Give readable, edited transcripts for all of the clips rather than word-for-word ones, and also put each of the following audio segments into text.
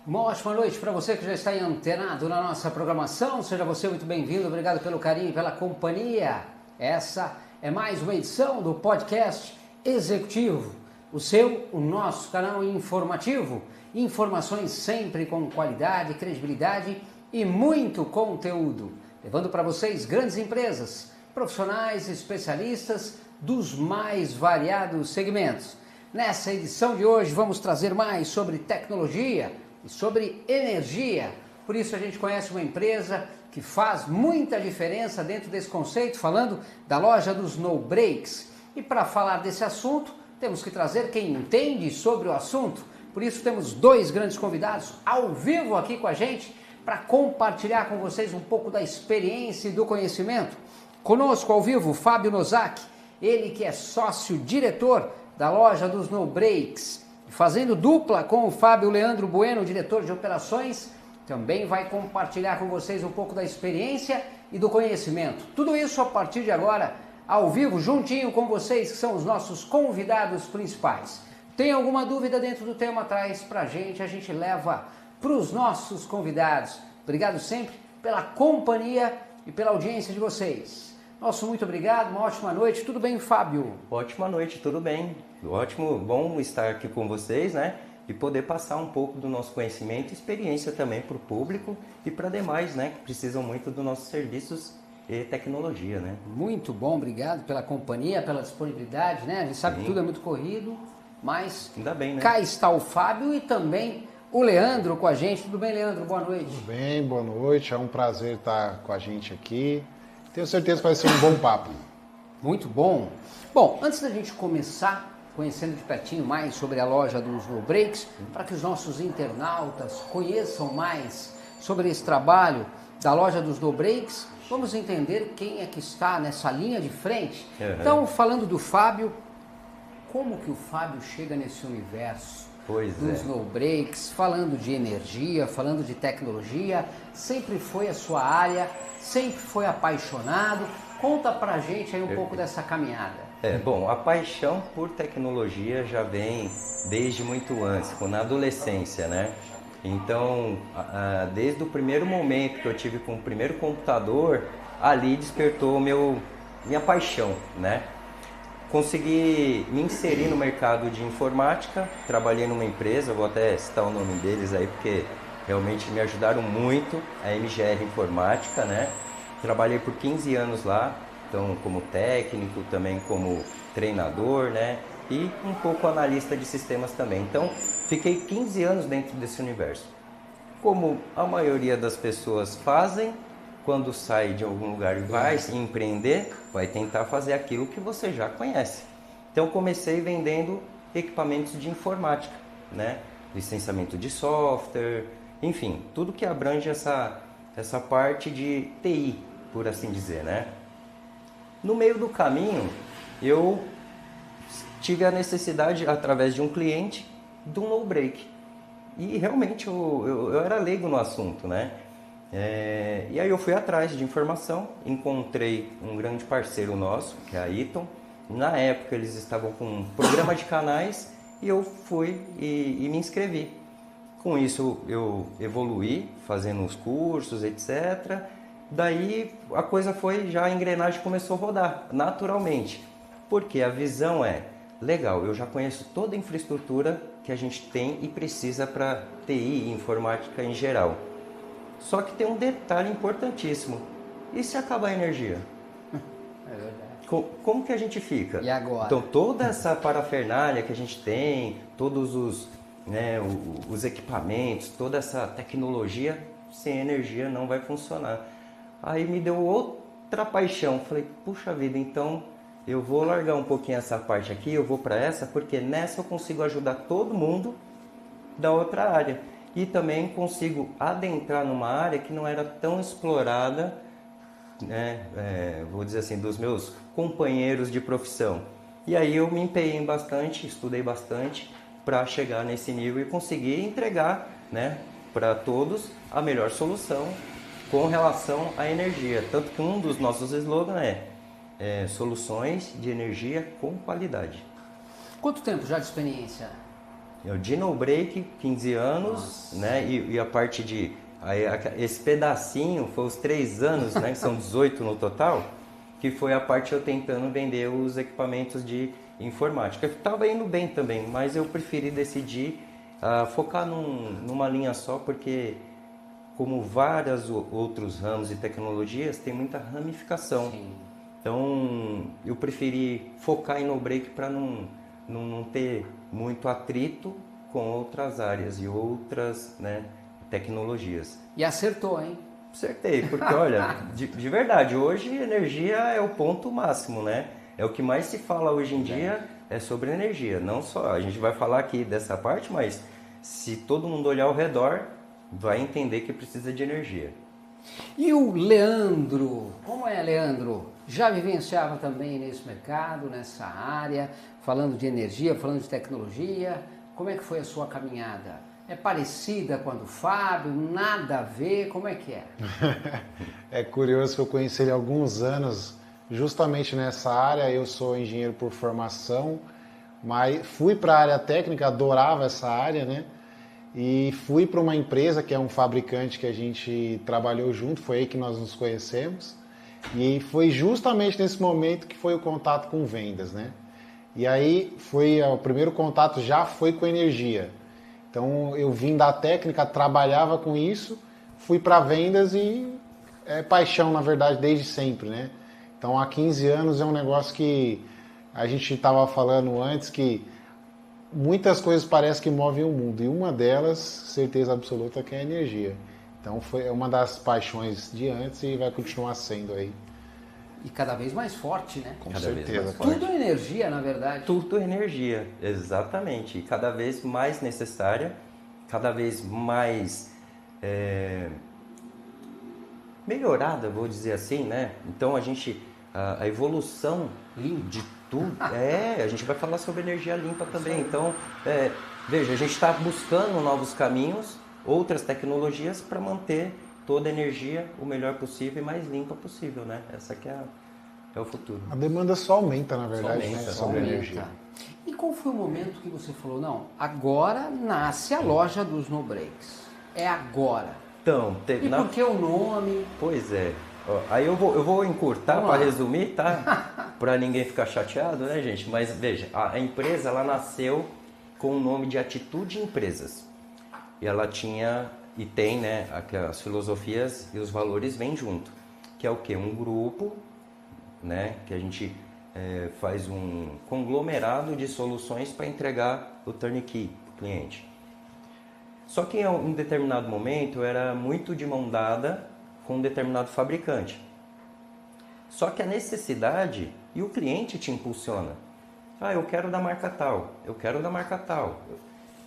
Uma ótima noite para você que já está antenado na nossa programação. Seja você muito bem-vindo. Obrigado pelo carinho e pela companhia. Essa é mais uma edição do podcast Executivo, o nosso canal informativo. Informações sempre com qualidade, credibilidade e muito conteúdo, levando para vocês grandes empresas, profissionais, especialistas dos mais variados segmentos. Nessa edição de hoje vamos trazer mais sobre tecnologia e sobre energia. Por isso a gente conhece uma empresa que faz muita diferença dentro desse conceito, falando da loja dos No Breaks. E para falar desse assunto, temos que trazer quem entende sobre o assunto. Por isso temos dois grandes convidados ao vivo aqui com a gente para compartilhar com vocês um pouco da experiência e do conhecimento. Conosco ao vivo, Fábio Nozaki, ele que é sócio-diretor da loja dos No Breaks, fazendo dupla com o Fábio Leandro Bueno, diretor de operações, também vai compartilhar com vocês um pouco da experiência e do conhecimento. Tudo isso a partir de agora, ao vivo, juntinho com vocês, que são os nossos convidados principais. Tem alguma dúvida dentro do tema, traz pra gente, a gente leva para os nossos convidados. Obrigado sempre pela companhia e pela audiência de vocês. Nosso muito obrigado, uma ótima noite. Tudo bem, Fábio? Ótima noite, tudo bem. Ótimo, bom estar aqui com vocês, né? E poder passar um pouco do nosso conhecimento e experiência também para o público e para demais, né? Que precisam muito dos nossos serviços e tecnologia, né? Muito bom, obrigado pela companhia, pela disponibilidade, né? A gente sabe que tudo é muito corrido, mas ainda bem, né? Cá está o Fábio e também o Leandro com a gente. Tudo bem, Leandro? Boa noite. Tudo bem, boa noite. É um prazer estar com a gente aqui. Tenho certeza que vai ser um bom papo. Muito bom. Bom, antes da gente começar conhecendo de pertinho mais sobre a loja dos No Breaks, para que os nossos internautas conheçam mais sobre esse trabalho da loja dos No Breaks, vamos entender quem é que está nessa linha de frente. Então, falando do Fábio, como que o Fábio chega nesse universo dos No Breaks, falando de energia, falando de tecnologia, sempre foi a sua área, sempre foi apaixonado. Conta pra gente aí um pouco dessa caminhada. Bom, a paixão por tecnologia já vem desde muito antes, na adolescência, né? Então, desde o primeiro momento que eu tive com o primeiro computador, ali despertou minha paixão, né? Consegui me inserir no mercado de informática, trabalhei numa empresa, vou até citar o nome deles aí, porque realmente me ajudaram muito, a MGR Informática, né? Trabalhei por 15 anos lá, então como técnico, também como treinador, né? E um pouco analista de sistemas também. Então, fiquei 15 anos dentro desse universo. Como a maioria das pessoas fazem, quando sai de algum lugar e vai empreender, vai tentar fazer aquilo que você já conhece. Então, comecei vendendo equipamentos de informática, né? Licenciamento de software, enfim, tudo que abrange essa parte de TI, por assim dizer, né? No meio do caminho, eu tive a necessidade, através de um cliente, de um No Break. E realmente eu era leigo no assunto, né? E aí eu fui atrás de informação, encontrei um grande parceiro nosso, que é a Eaton. Na época eles estavam com um programa de canais e eu fui e me inscrevi. Com isso eu evoluí, fazendo os cursos, etc. Daí a coisa foi, já a engrenagem começou a rodar, naturalmente. Porque a visão é, legal, eu já conheço toda a infraestrutura que a gente tem e precisa para TI e informática em geral. Só que tem um detalhe importantíssimo. E se acabar a energia? É verdade. Como que a gente fica? E agora? Então toda essa parafernália que a gente tem, todos os equipamentos, toda essa tecnologia, sem energia não vai funcionar. Aí me deu outra paixão. Falei, puxa vida, então eu vou largar um pouquinho essa parte aqui, eu vou para essa, porque nessa eu consigo ajudar todo mundo da outra área. E também consigo adentrar numa área que não era tão explorada, né, vou dizer assim, dos meus companheiros de profissão. E aí eu me empenhei bastante, estudei bastante para chegar nesse nível e conseguir entregar, né, para todos a melhor solução com relação à energia. Tanto que um dos nossos slogans é soluções de energia com qualidade. Quanto tempo já de experiência? De no break, 15 anos, né? E a parte de... Aí, esse pedacinho foi os 3 anos, né? Que são 18 no total, que foi a parte eu tentando vender os equipamentos de informática. Estava indo bem também, mas eu preferi decidir focar numa linha só, porque como vários outros ramos e tecnologias, tem muita ramificação. Sim. Então, eu preferi focar em no-break para não ter muito atrito com outras áreas e outras, né, tecnologias. E acertou, hein? Acertei, porque olha, de verdade, hoje energia é o ponto máximo, né? É o que mais se fala hoje em dia, é sobre energia. Não só, a gente vai falar aqui dessa parte, mas se todo mundo olhar ao redor, vai entender que precisa de energia. E o Leandro, como é, Leandro? Já vivenciava também nesse mercado, nessa área, falando de energia, falando de tecnologia. Como é que foi a sua caminhada? É parecida com a do Fábio? Nada a ver? Como é que é? É curioso que eu conheci ele há alguns anos, justamente nessa área. Eu sou engenheiro por formação, mas fui para a área técnica, adorava essa área, né? E fui para uma empresa que é um fabricante que a gente trabalhou junto, foi aí que nós nos conhecemos. E foi justamente nesse momento que foi o contato com vendas, né? E aí o primeiro contato já foi com energia. Então eu vim da técnica, trabalhava com isso, fui para vendas e é paixão, na verdade, desde sempre, né? Então há 15 anos é um negócio que a gente estava falando antes que muitas coisas parecem que movem o mundo, e uma delas, certeza absoluta, que é a energia. Então foi uma das paixões de antes e vai continuar sendo aí. E cada vez mais forte, né? Com Cada vez certeza. mais forte. Tudo é energia, na verdade. Tudo é energia, exatamente. E cada vez mais necessária, cada vez mais melhorada, vou dizer assim, né? Então a evolução de tudo, a gente vai falar sobre energia limpa também. Então, veja, a gente está buscando novos caminhos, outras tecnologias para manter toda a energia o melhor possível e mais limpa possível, né? Essa que é o futuro. A demanda só aumenta, na verdade, aumenta, né? só Sobre Aumenta. energia. E qual foi o momento que você falou, não, agora nasce a loja dos No Breaks? É agora. Então, E por que o nome? Pois é. Ó, aí eu vou encurtar Vamos para lá. resumir, tá? Para ninguém ficar chateado, né, gente? Mas veja, a empresa ela nasceu com o nome de Atitude Empresas. E ela tinha e tem, né, as filosofias e os valores vêm junto. Que é o quê? Um grupo, né, que a gente faz um conglomerado de soluções para entregar o turnkey para o cliente. Só que em um determinado momento eu era muito de mão dada com um determinado fabricante. Só que a necessidade e o cliente te impulsiona. Eu quero da marca tal, eu quero da marca tal.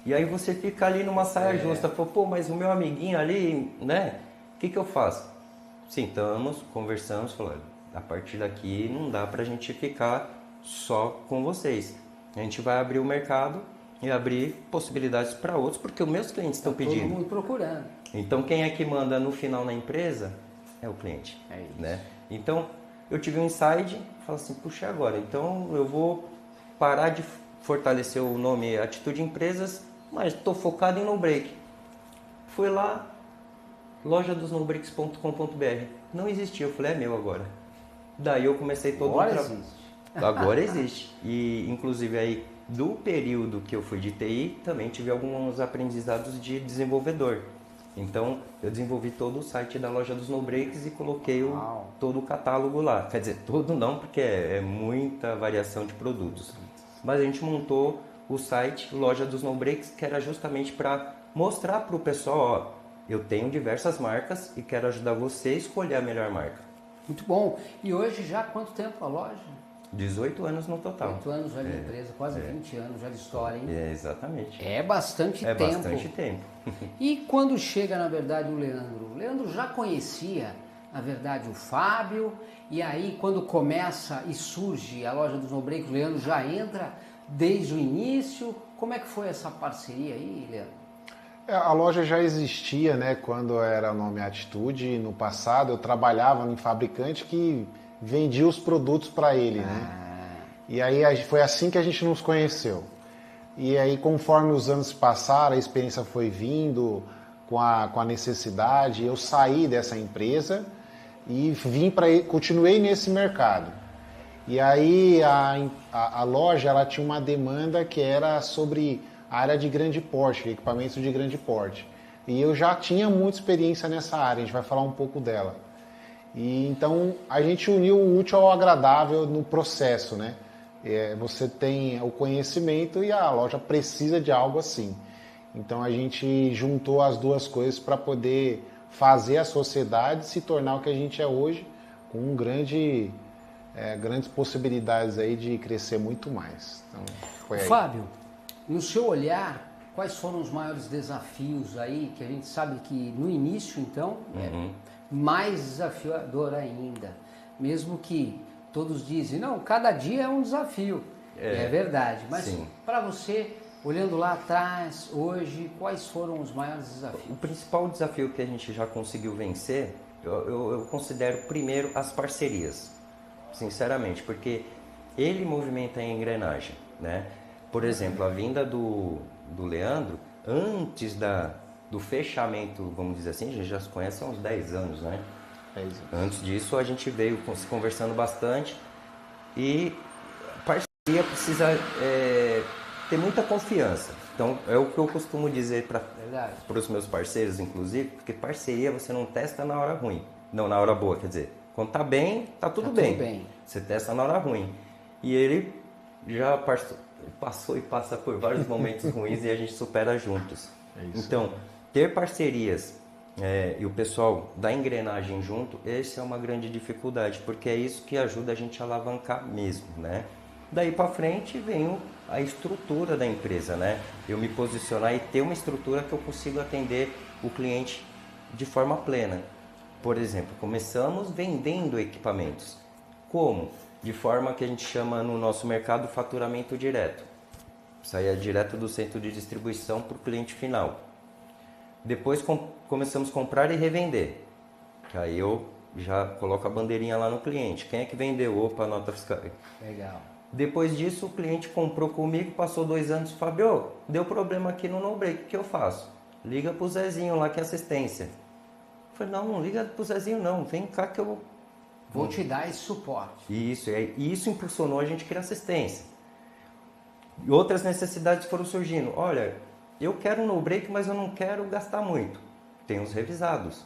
E aí você fica ali numa saia justa, fala, pô, mas o meu amiguinho ali, né? O que eu faço? Sentamos, conversamos, falamos, a partir daqui não dá pra gente ficar só com vocês. A gente vai abrir o mercado e abrir possibilidades para outros, porque os meus clientes estão pedindo. Todo mundo procurando. Então quem é que manda no final na empresa é o cliente. É isso. Né? Então eu tive um insight, falei assim, puxa, agora, então eu vou parar de fortalecer o nome Atitude Empresas, mas estou focado em no-break. Fui lá, lojadosnobreaks.com.br. Não existia, eu falei, é meu agora. Daí eu comecei todo Agora o trabalho. existe. Agora existe. E inclusive aí, do período que eu fui de TI, também tive alguns aprendizados de desenvolvedor. Então, eu desenvolvi todo o site da loja dos No Breaks e coloquei todo o catálogo lá. Quer dizer, todo não, porque é muita variação de produtos. Mas a gente montou o site Loja dos No Breaks, que era justamente para mostrar para o pessoal, eu tenho diversas marcas e quero ajudar você a escolher a melhor marca. Muito bom. E hoje já há quanto tempo a loja? 18 anos no total. 8 anos já de empresa, quase 20 anos já de história, hein? Exatamente. É bastante tempo. É bastante tempo. E quando chega, na verdade, o Leandro? O Leandro já conhecia, na verdade, o Fábio, e aí quando começa e surge a loja dos No Breaks, o Leandro já entra desde o início. Como é que foi essa parceria aí, Leandro? A loja já existia, né, quando era o nome Atitude. No passado eu trabalhava em fabricante que vendia os produtos para ele, né? E aí foi assim que a gente nos conheceu. E aí, conforme os anos passaram, a experiência foi vindo com a necessidade, eu saí dessa empresa e continuei nesse mercado. E aí a loja ela tinha uma demanda que era sobre a área de grande porte, equipamentos de grande porte. E eu já tinha muita experiência nessa área, a gente vai falar um pouco dela. E então a gente uniu o útil ao agradável no processo, né? Você tem o conhecimento e a loja precisa de algo assim. Então a gente juntou as duas coisas para poder fazer a sociedade se tornar o que a gente é hoje, com grandes possibilidades aí de crescer muito mais. Então, foi aí. Fábio, no seu olhar, quais foram os maiores desafios aí, que a gente sabe que no início, então, é mais desafiador ainda, mesmo que todos dizem, não, cada dia é um desafio, é verdade, mas para você, olhando lá atrás, hoje, quais foram os maiores desafios? O principal desafio que a gente já conseguiu vencer, eu considero primeiro as parcerias, sinceramente, porque ele movimenta a engrenagem, né? Por exemplo, a vinda do Leandro, antes do fechamento, vamos dizer assim, a gente já se conhece há uns 10 anos, né? Antes disso, a gente veio se conversando bastante e a parceria precisa ter muita confiança. Então, é o que eu costumo dizer para os meus parceiros, inclusive, porque parceria você não testa na hora ruim. Não, na hora boa, quer dizer, quando tá bem, tá tudo bem. Você testa na hora ruim. E ele já passou e passa por vários momentos ruins e a gente supera juntos. Então, ter parcerias e o pessoal da engrenagem junto, essa é uma grande dificuldade, porque é isso que ajuda a gente a alavancar mesmo, né? Daí para frente vem a estrutura da empresa, né? Eu me posicionar e ter uma estrutura que eu consiga atender o cliente de forma plena. Por exemplo, começamos vendendo equipamentos. Como? De forma que a gente chama no nosso mercado faturamento direto. Saia direto do centro de distribuição para o cliente final. Depois começamos a comprar e revender. Que aí eu já coloco a bandeirinha lá no cliente. Quem é que vendeu? Opa, nota fiscal. Legal. Depois disso, o cliente comprou comigo, passou 2 anos, Fábio, deu problema aqui no no-break, o que eu faço? Liga pro Zezinho lá que é assistência. Eu falei, não liga pro Zezinho não, vem cá que eu vou te dar esse suporte. Isso, e isso impulsionou a gente a criar assistência. E outras necessidades foram surgindo. Olha, eu quero um no-break, mas eu não quero gastar muito. Tem os revisados.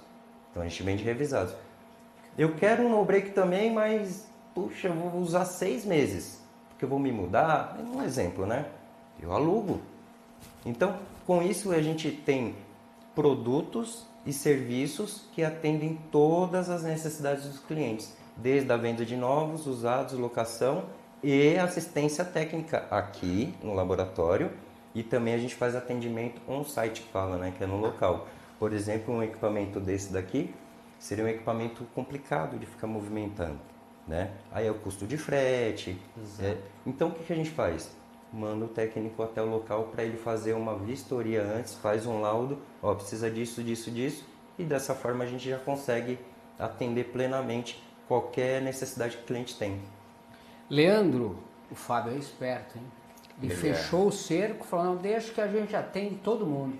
Então a gente vende revisados. Eu quero um no-break também, mas, puxa, eu vou usar 6 meses. Porque eu vou me mudar. É um exemplo, né? Eu alugo. Então, com isso a gente tem produtos e serviços que atendem todas as necessidades dos clientes. Desde a venda de novos, usados, locação e assistência técnica aqui no laboratório. E também a gente faz atendimento on-site, que fala, né? Que é no local. Por exemplo, um equipamento desse daqui seria um equipamento complicado de ficar movimentando, né? Aí é o custo de frete. Então o que a gente faz? Manda o técnico até o local para ele fazer uma vistoria antes, faz um laudo, ó, precisa disso, disso, disso, e dessa forma a gente já consegue atender plenamente qualquer necessidade que o cliente tem. Leandro, o Fábio é esperto, hein? Ele fechou o cerco, falando, deixa que a gente atende todo mundo.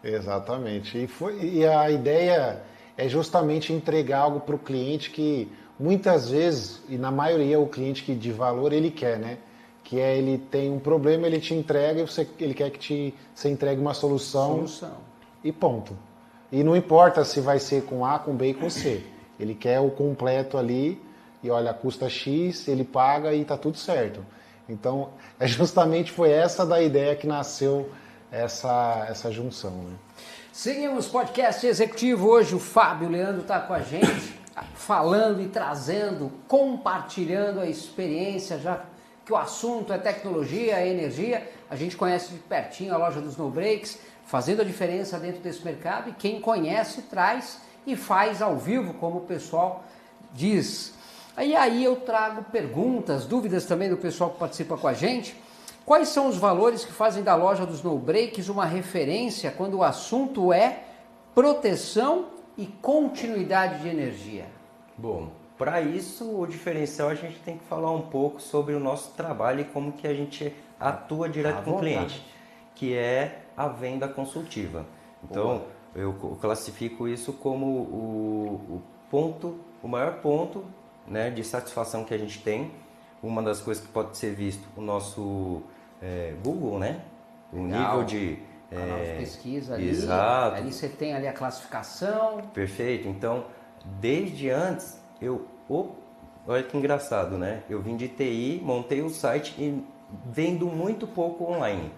Exatamente. E a ideia é justamente entregar algo para o cliente que muitas vezes, e na maioria o cliente que de valor ele quer, né? Que é ele tem um problema, ele te entrega e ele quer que você entregue uma solução. E ponto. E não importa se vai ser com A, com B e com C. Ele quer o completo ali e olha, custa X, ele paga e tá tudo certo. Então, justamente foi essa da ideia que nasceu essa junção, né? Seguimos podcast executivo. Hoje o Fábio Leandro está com a gente, falando e trazendo, compartilhando a experiência, já que o assunto é tecnologia, é energia. A gente conhece de pertinho a loja dos No Breaks, fazendo a diferença dentro desse mercado, e quem conhece traz e faz ao vivo, como o pessoal diz. E aí eu trago perguntas, dúvidas também do pessoal que participa com a gente. Quais são os valores que fazem da loja dos No Breaks uma referência quando o assunto é proteção e continuidade de energia? Bom, para isso o diferencial a gente tem que falar um pouco sobre o nosso trabalho e como que a gente atua direto com o cliente, que é a venda consultiva. Então, eu classifico isso como o maior ponto, né, de satisfação que a gente tem. Uma das coisas que pode ser visto, o nosso Google, né? O nível de... canal de pesquisa ali. Exato. Ali você tem ali a classificação. Perfeito. Então, desde antes, olha que engraçado, né? Eu vim de TI, montei o site e vendo muito pouco online.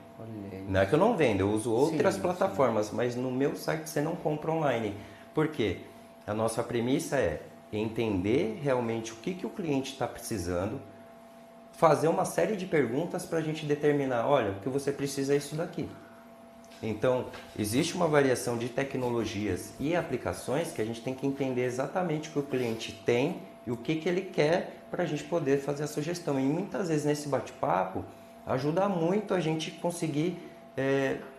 Não é que eu não vendo, eu uso outras plataformas, mas no meu site você não compra online. Por quê? A nossa premissa é entender realmente o que o cliente está precisando, fazer uma série de perguntas para a gente determinar, olha, o que você precisa é isso daqui. Então, existe uma variação de tecnologias e aplicações que a gente tem que entender exatamente o que o cliente tem e o que ele quer para a gente poder fazer a sugestão. E muitas vezes nesse bate-papo ajuda muito a gente conseguir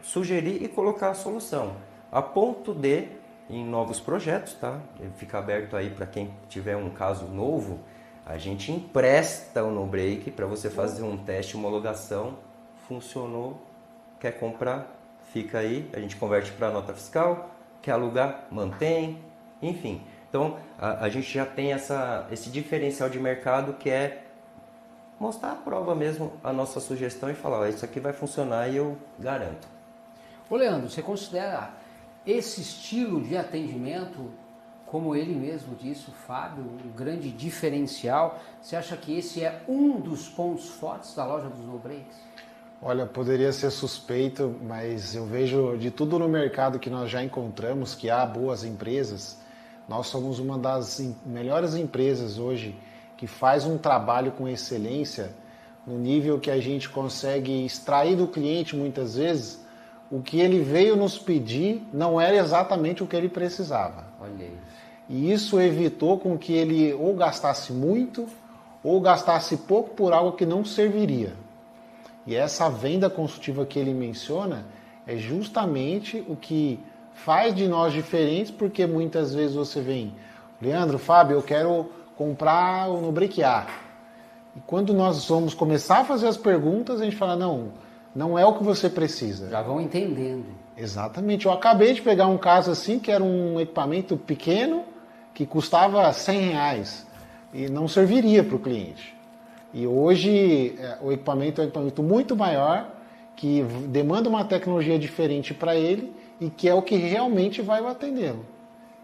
sugerir e colocar a solução. A ponto de, em novos projetos, tá? Fica aberto aí para quem tiver um caso novo, a gente empresta o NoBreak para você fazer um teste, homologação, funcionou, quer comprar, fica aí, a gente converte para nota fiscal, quer alugar, mantém, enfim. Então, a gente já tem esse diferencial de mercado que é mostrar à prova mesmo a nossa sugestão e falar, ó, isso aqui vai funcionar e eu garanto. Ô Leandro, você considera esse estilo de atendimento, como ele mesmo disse, o Fábio, um grande diferencial? Você acha que esse é um dos pontos fortes da loja dos NoBreaks? Olha, poderia ser suspeito, mas eu vejo de tudo no mercado que nós já encontramos, que há boas empresas, nós somos uma das melhores empresas hoje que faz um trabalho com excelência no nível que a gente consegue extrair do cliente muitas vezes o que ele veio nos pedir não era exatamente o que ele precisava. Olha aí. E isso evitou com que ele ou gastasse muito ou gastasse pouco por algo que não serviria. E essa venda consultiva que ele menciona é justamente o que faz de nós diferentes, porque muitas vezes você vem, Leandro, Fábio, eu quero comprar o NoBreak A. E quando nós vamos começar a fazer as perguntas, a gente fala, não é o que você precisa. Já vão entendendo. Exatamente. Eu acabei de pegar um caso assim, que era um equipamento pequeno, que custava R$100 e não serviria para o cliente. E hoje o equipamento é um equipamento muito maior, que demanda uma tecnologia diferente para ele e que é o que realmente vai o atendê-lo.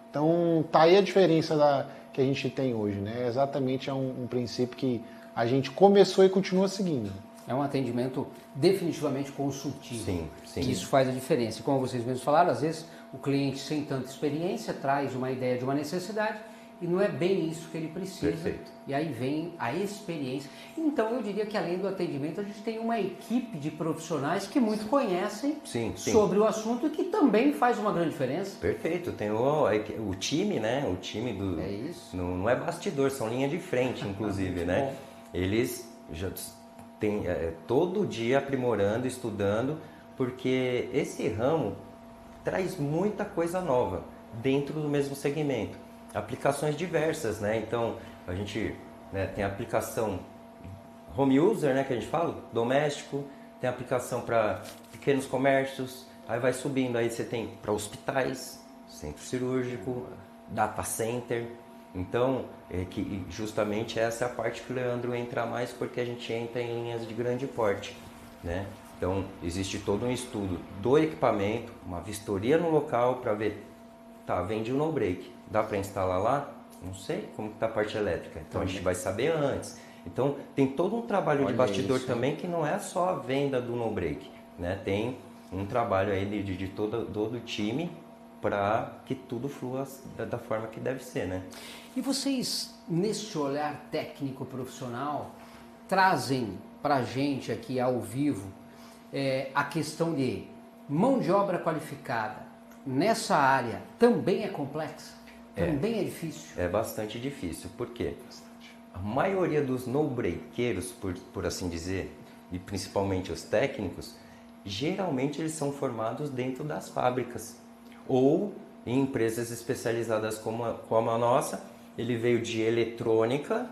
Então, tá aí a diferença que a gente tem hoje, né? Exatamente é um princípio que a gente começou e continua seguindo. É um atendimento definitivamente consultivo. Sim, sim. Isso faz a diferença. Como vocês mesmos falaram, às vezes o cliente sem tanta experiência traz uma ideia de uma necessidade e não é bem isso que ele precisa. Perfeito. E aí vem a experiência. Então eu diria que além do atendimento a gente tem uma equipe de profissionais que muito conhecem sobre o assunto e que também faz uma grande diferença. Perfeito. Tem o time, né? O time do... É isso. Não é bastidor, são linha de frente, inclusive, né? Bom. Eles já têm todo dia aprimorando, estudando, porque esse ramo traz muita coisa nova dentro do mesmo segmento. Aplicações diversas, né? Então, a gente tem a aplicação home user, né, que a gente fala, doméstico, tem aplicação para pequenos comércios, aí vai subindo, aí você tem para hospitais, centro cirúrgico, data center. Então, que justamente essa é a parte que o Leandro entra mais, porque a gente entra em linhas de grande porte, né? Então, existe todo um estudo do equipamento, uma vistoria no local para ver, vende um NoBreak, dá para instalar lá? Não sei como está a parte elétrica, então a gente vai saber antes. Então, tem todo um trabalho de bastidor também, que não é só a venda do NoBreak, né? Tem um trabalho aí de todo o time para que tudo flua da forma que deve ser, né? E vocês, nesse olhar técnico profissional, trazem para a gente aqui ao vivo a questão de mão de obra qualificada nessa área também é complexa? Também é difícil? É bastante difícil, porque a maioria dos no-breakeiros, por assim dizer, e principalmente os técnicos, geralmente eles são formados dentro das fábricas ou em empresas especializadas como a nossa. Ele veio de eletrônica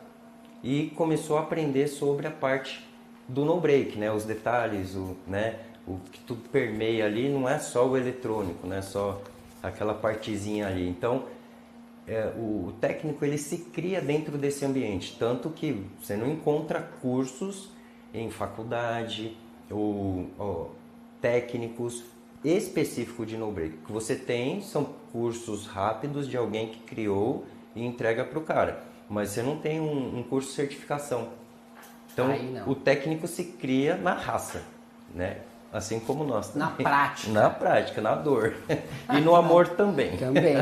e começou a aprender sobre a parte do no break, né? Os detalhes, né? O que tudo permeia ali não é só o eletrônico, não é só aquela partezinha ali. Então, o técnico ele se cria dentro desse ambiente, tanto que você não encontra cursos em faculdade ou técnicos específicos de no break. O que você tem são cursos rápidos de alguém que criou e entrega para o cara, mas você não tem um curso de certificação. Então, o técnico se cria na raça, né? Assim como nós também. Na prática. Na prática, na dor. E no amor também. Também.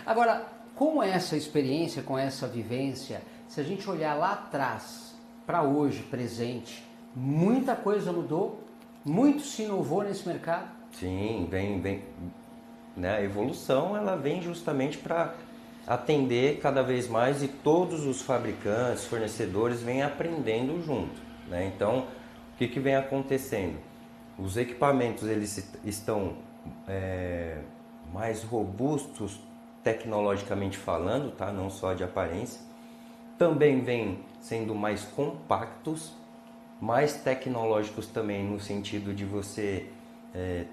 Agora, com essa experiência, com essa vivência, se a gente olhar lá atrás, para hoje, presente, muita coisa mudou, muito se inovou nesse mercado? Sim, vem, né? A evolução ela vem justamente para atender cada vez mais e todos os fabricantes, fornecedores vêm aprendendo junto, né? Então, o que vem acontecendo? Os equipamentos eles estão mais robustos tecnologicamente falando, tá? Não só de aparência. Também vem sendo mais compactos, mais tecnológicos também no sentido de você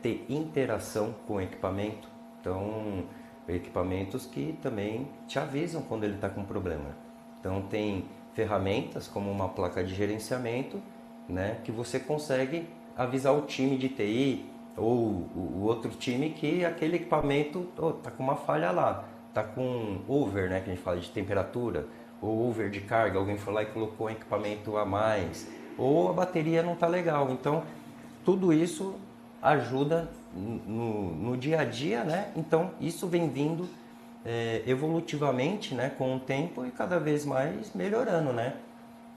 ter interação com o equipamento. Então, equipamentos que também te avisam quando ele está com problema. Então, tem ferramentas como uma placa de gerenciamento, né, que você consegue avisar o time de TI ou o outro time que aquele equipamento está com uma falha lá, está com over, né, que a gente fala de temperatura, ou over de carga, alguém foi lá e colocou um equipamento a mais, ou a bateria não está legal. Então, tudo isso ajuda no dia a dia, né? Então, isso vem vindo evolutivamente, né, com o tempo e cada vez mais melhorando, né?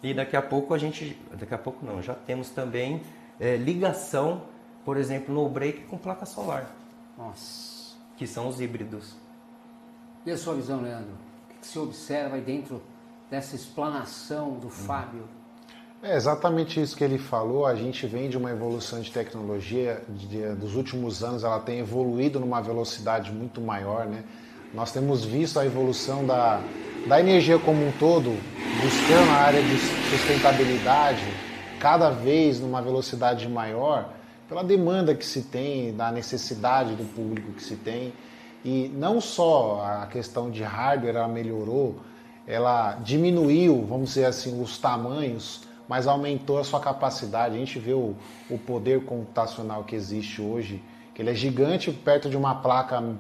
E daqui a pouco já temos também ligação, por exemplo, no break com placa solar. Nossa. Que são os híbridos. E a sua visão, Leandro? O que você observa aí dentro dessa explanação do Fábio? É exatamente isso que ele falou. A gente vem de uma evolução de tecnologia, dos últimos anos ela tem evoluído numa velocidade muito maior, né? Nós temos visto a evolução da energia como um todo, buscando a área de sustentabilidade, cada vez numa velocidade maior, pela demanda que se tem, da necessidade do público que se tem. E não só a questão de hardware ela melhorou, ela diminuiu, vamos dizer assim, os tamanhos, mas aumentou a sua capacidade. A gente vê o poder computacional que existe hoje, que ele é gigante perto de uma placa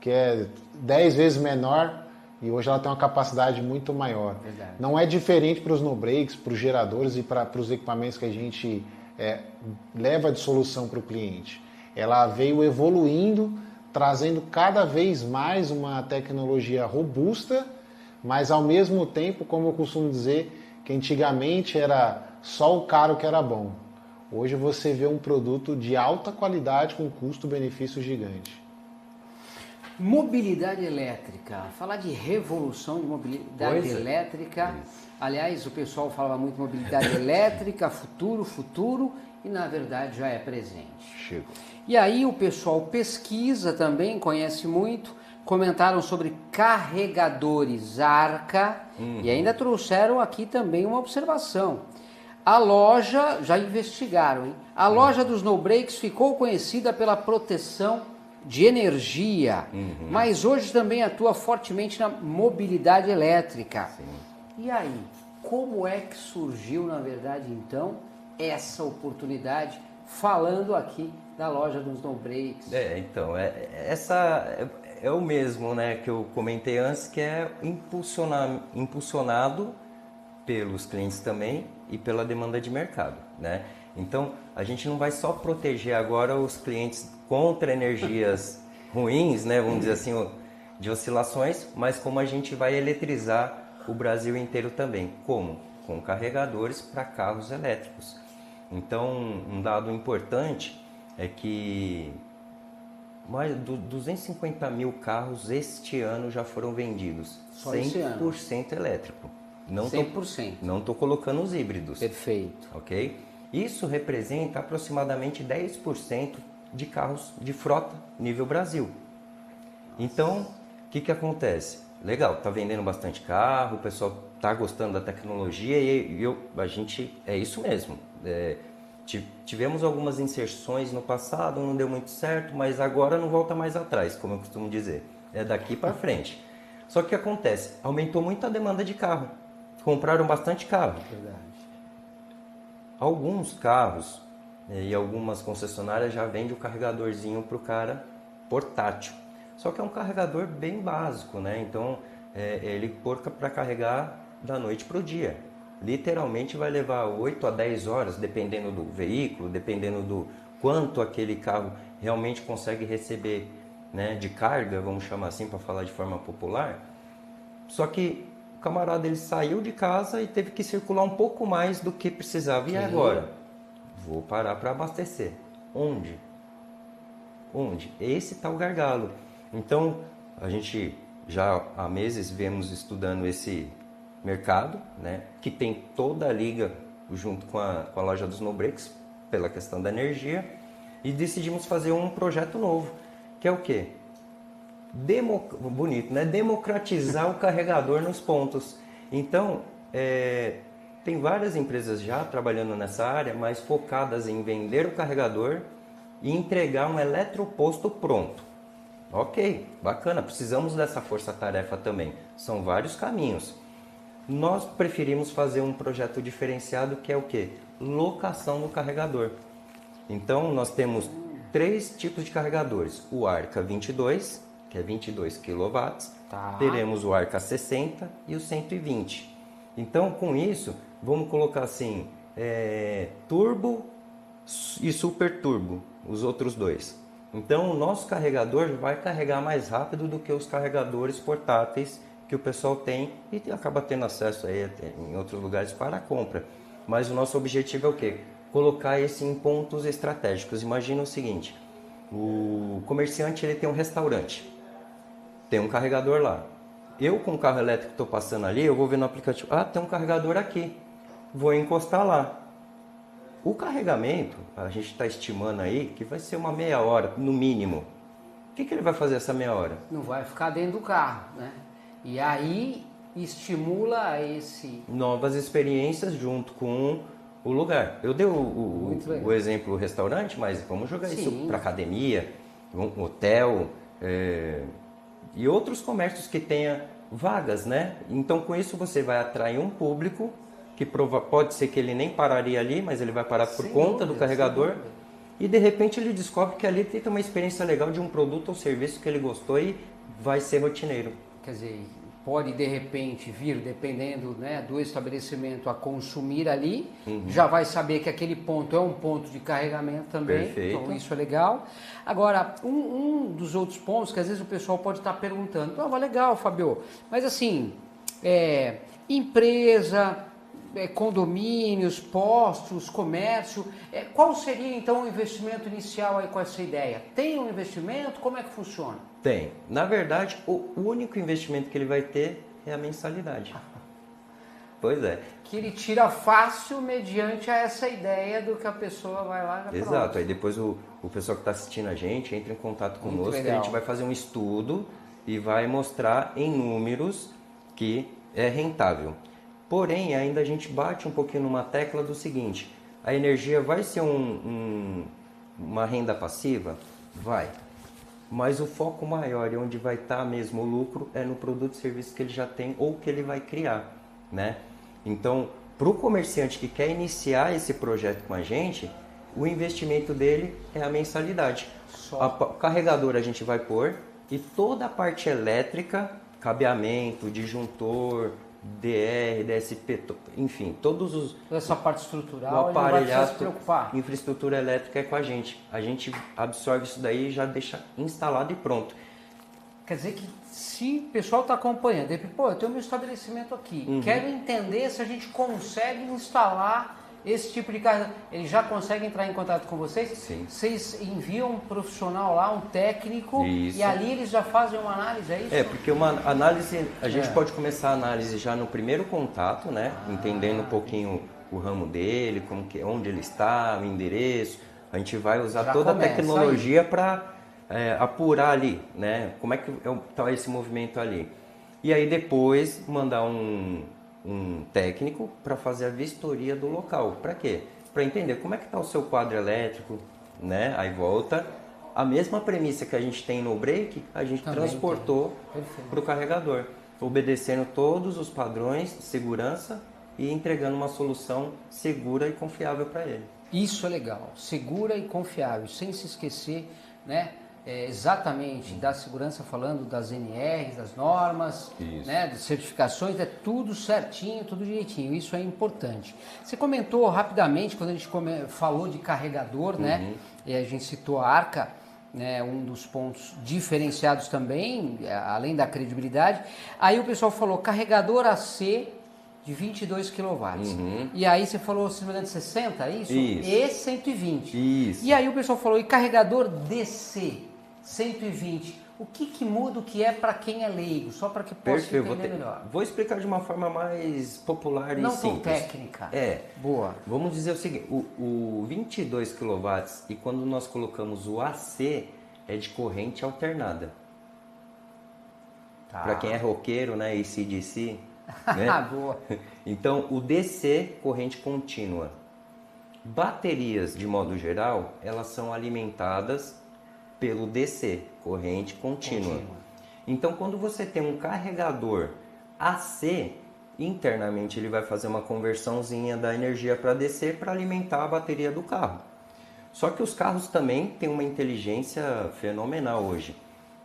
que é 10 vezes menor, e hoje ela tem uma capacidade muito maior. Verdade. Não é diferente para os no-breaks, para os geradores e para os equipamentos que a gente leva de solução para o cliente. Ela veio evoluindo, trazendo cada vez mais uma tecnologia robusta, mas ao mesmo tempo, como eu costumo dizer, que antigamente era só o caro que era bom. Hoje você vê um produto de alta qualidade com custo-benefício gigante. Mobilidade elétrica. Falar de revolução de mobilidade elétrica. Aliás, o pessoal falava muito mobilidade elétrica, futuro, e na verdade já é presente. Chegou. E aí o pessoal pesquisa também, conhece muito, comentaram sobre carregadores Arca e ainda trouxeram aqui também uma observação. A loja, já investigaram, hein? A loja dos no-breaks ficou conhecida pela proteção de energia, mas hoje também atua fortemente na mobilidade elétrica. Sim. E aí, como é que surgiu, na verdade, então, essa oportunidade, falando aqui da loja dos no-breaks? Então, essa é o mesmo, né, que eu comentei antes, que é impulsionado pelos clientes também e pela demanda de mercado, né? Então, a gente não vai só proteger agora os clientes contra energias ruins, né, vamos dizer assim, de oscilações, mas como a gente vai eletrizar o Brasil inteiro também. Como? Com carregadores para carros elétricos. Então, um dado importante é que mais de 250 mil carros este ano já foram vendidos. Só esse ano? 100% elétrico. 100%. Não estou colocando os híbridos. Perfeito. Ok? Isso representa aproximadamente 10% de carros de frota nível Brasil. Então, o que acontece? legal, tá vendendo bastante carro, o pessoal tá gostando da tecnologia e a gente, é isso mesmo. Tivemos algumas inserções no passado, não deu muito certo, mas agora não volta mais atrás, como eu costumo dizer. É daqui para frente. Só que o que acontece? Aumentou muito a demanda de carro. Compraram bastante carro. Verdade. Alguns carros e algumas concessionárias já vendem o carregadorzinho para o cara portátil. Só que é um carregador bem básico, né? Então, ele porca para carregar da noite para o dia. Literalmente vai levar 8 a 10 horas, dependendo do veículo, dependendo do quanto aquele carro realmente consegue receber, né, de carga, vamos chamar assim para falar de forma popular. Só que o camarada ele saiu de casa e teve que circular um pouco mais do que precisava. E agora? Vou parar para abastecer. Onde? Esse está o gargalo. Então, a gente já há meses vemos estudando esse mercado, né, que tem toda a liga junto com a loja dos No-Breaks, pela questão da energia, e decidimos fazer um projeto novo, que é o quê? Bonito, né? Democratizar o carregador nos pontos. Então, tem várias empresas já trabalhando nessa área, mas focadas em vender o carregador e entregar um eletroposto pronto. Ok, bacana, precisamos dessa força-tarefa também. São vários caminhos. Nós preferimos fazer um projeto diferenciado que é o quê? Locação do carregador. Então, nós temos 3 tipos de carregadores. O Arca 22, que é 22 kW. Tá. Teremos o Arca 60 e o 120. Então, com isso, vamos colocar assim, turbo e super turbo, os outros 2. Então, o nosso carregador vai carregar mais rápido do que os carregadores portáteis que o pessoal tem e acaba tendo acesso aí em outros lugares para a compra. Mas o nosso objetivo é o quê? Colocar esse em pontos estratégicos. Imagina o seguinte, o comerciante ele tem um restaurante, tem um carregador lá. Eu com o carro elétrico estou passando ali, eu vou ver no aplicativo, tem um carregador aqui, vou encostar lá. O carregamento, a gente está estimando aí que vai ser uma meia hora, no mínimo. O que ele vai fazer essa meia hora? Não vai ficar dentro do carro, né? E aí estimula novas experiências junto com o lugar. Eu dei o exemplo do restaurante, mas vamos jogar isso para academia, um hotel e outros comércios que tenha vagas, né? Então com isso você vai atrair um público que pode ser que ele nem pararia ali, mas ele vai parar por conta do carregador e de repente ele descobre que ali tem uma experiência legal de um produto ou serviço que ele gostou e vai ser rotineiro. Quer dizer, pode de repente vir, dependendo, né, do estabelecimento, a consumir ali, já vai saber que aquele ponto é um ponto de carregamento também. Perfeito. Então isso é legal. Agora, um dos outros pontos que às vezes o pessoal pode estar perguntando, legal, Fabio, mas assim, empresa, condomínios, postos, comércio, qual seria então o investimento inicial aí com essa ideia? Tem um investimento? Como é que funciona? Tem. Na verdade, o único investimento que ele vai ter é a mensalidade. Pois é. Que ele tira fácil mediante a essa ideia do que a pessoa vai lá e Exato. Pronto. Aí depois o pessoal que está assistindo a gente entra em contato conosco, que a gente vai fazer um estudo e vai mostrar em números que é rentável. Porém, ainda a gente bate um pouquinho numa tecla do seguinte, a energia vai ser uma renda passiva? Vai. Mas o foco maior e onde vai estar mesmo o lucro é no produto e serviço que ele já tem ou que ele vai criar, né? Então, para o comerciante que quer iniciar esse projeto com a gente, o investimento dele é a mensalidade. O carregador a gente vai pôr e toda a parte elétrica, cabeamento, disjuntor, DR, DSP, enfim, todos os... Essa parte estrutural, o aparelhado, ele não vai se preocupar. Infraestrutura elétrica é com a gente. A gente absorve isso daí e já deixa instalado e pronto. Quer dizer que se o pessoal está acompanhando, eu tenho meu estabelecimento aqui, quero entender se a gente consegue instalar esse tipo de carga, ele já consegue entrar em contato com vocês? Sim. Vocês enviam um profissional lá, um técnico, isso. E ali eles já fazem uma análise, é isso? Porque uma análise, a gente pode começar a análise já no primeiro contato, né? Entendendo um pouquinho o ramo dele, onde ele está, o endereço. A gente vai usar já toda a tecnologia para apurar ali, né? Como é que está esse movimento ali. E aí depois mandar um técnico para fazer a vistoria do local. Para quê? Para entender como é que está o seu quadro elétrico, né? Aí volta a mesma premissa que a gente tem no break, a gente também transportou para o carregador, obedecendo todos os padrões de segurança e entregando uma solução segura e confiável para ele. Isso é legal, segura e confiável, sem se esquecer, né? Exatamente da segurança, falando das NRs, das normas, né, das certificações, é tudo certinho, tudo direitinho, isso é importante. Você comentou rapidamente, quando a gente falou de carregador, né, e a gente citou a Arca, né, um dos pontos diferenciados também, além da credibilidade, aí o pessoal falou carregador AC de 22 kW. E aí você falou, se não me engano, de 60, isso? E 120. Isso. E aí o pessoal falou, e carregador DC? 120. O que muda, o que é para quem é leigo? Só para que possa entender melhor. Vou explicar de uma forma mais popular e não simples. Não tão técnica. Boa. Vamos dizer o seguinte, o 22 kW e quando nós colocamos o AC é de corrente alternada. Tá. Para quem é roqueiro, né, AC/DC, né? Boa. Então, o DC, corrente contínua. Baterias, de modo geral, elas são alimentadas pelo DC, corrente contínua. Então, quando você tem um carregador AC, internamente ele vai fazer uma conversãozinha da energia para DC para alimentar a bateria do carro. Só que os carros também têm uma inteligência fenomenal hoje.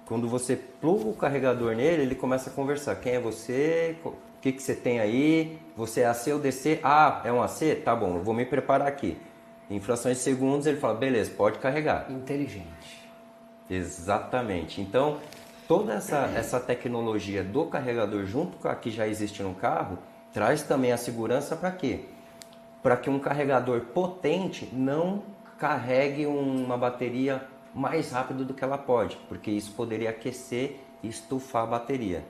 Quando você pluga o carregador nele, ele começa a conversar. Quem é você? O que você tem aí? Você é AC ou DC? Ah, é um AC? Tá bom, eu vou me preparar aqui. Em frações de segundos ele fala, beleza, pode carregar. Inteligente. Exatamente. Então, toda essa tecnologia do carregador junto com a que já existe no carro, traz também a segurança para quê? Para que um carregador potente não carregue uma bateria mais rápido do que ela pode, porque isso poderia aquecer e estufar a bateria.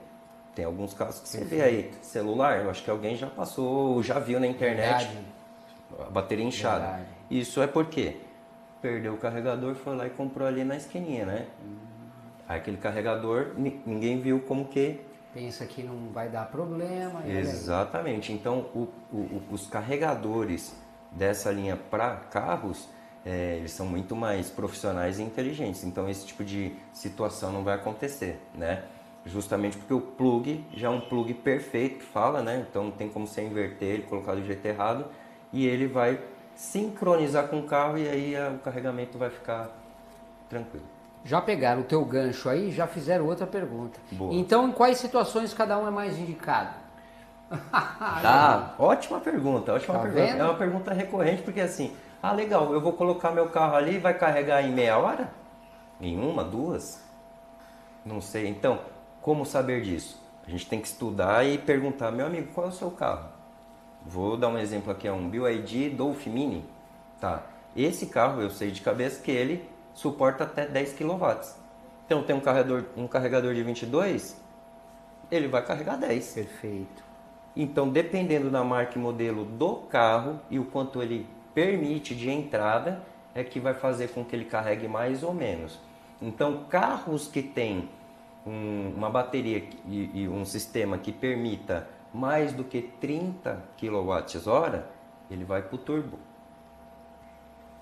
Tem alguns casos que você vê aí, celular, eu acho que alguém já passou, já viu na internet a bateria inchada. Isso é por quê? Perdeu o carregador, foi lá e comprou ali na esquininha, né? Aí aquele carregador, ninguém viu como que... Pensa que não vai dar problema. Exatamente. Então, os carregadores dessa linha para carros, eles são muito mais profissionais e inteligentes. Então, esse tipo de situação não vai acontecer, né? Justamente porque o plug já é um plug perfeito que fala, né? Então, não tem como você inverter ele, colocar do jeito errado. E ele vai sincronizar com o carro e aí o carregamento vai ficar tranquilo. Já pegaram o teu gancho aí, já fizeram outra pergunta. Boa. Então, em quais situações cada um é mais indicado? Ótima pergunta, ótima pergunta. Vendo? É uma pergunta recorrente porque assim, legal, eu vou colocar meu carro ali e vai carregar em meia hora? Em uma, duas? Não sei. Então, como saber disso? A gente tem que estudar e perguntar, meu amigo, qual é o seu carro? Vou dar um exemplo aqui, é um BYD Dolphin Mini. Tá. Esse carro, eu sei de cabeça que ele suporta até 10 kW. Então, tem um carregador de 22, ele vai carregar 10. Perfeito. Então, dependendo da marca e modelo do carro e o quanto ele permite de entrada, é que vai fazer com que ele carregue mais ou menos. Então, carros que têm uma bateria e um sistema que permita mais do que 30 kWh, ele vai para o turbo.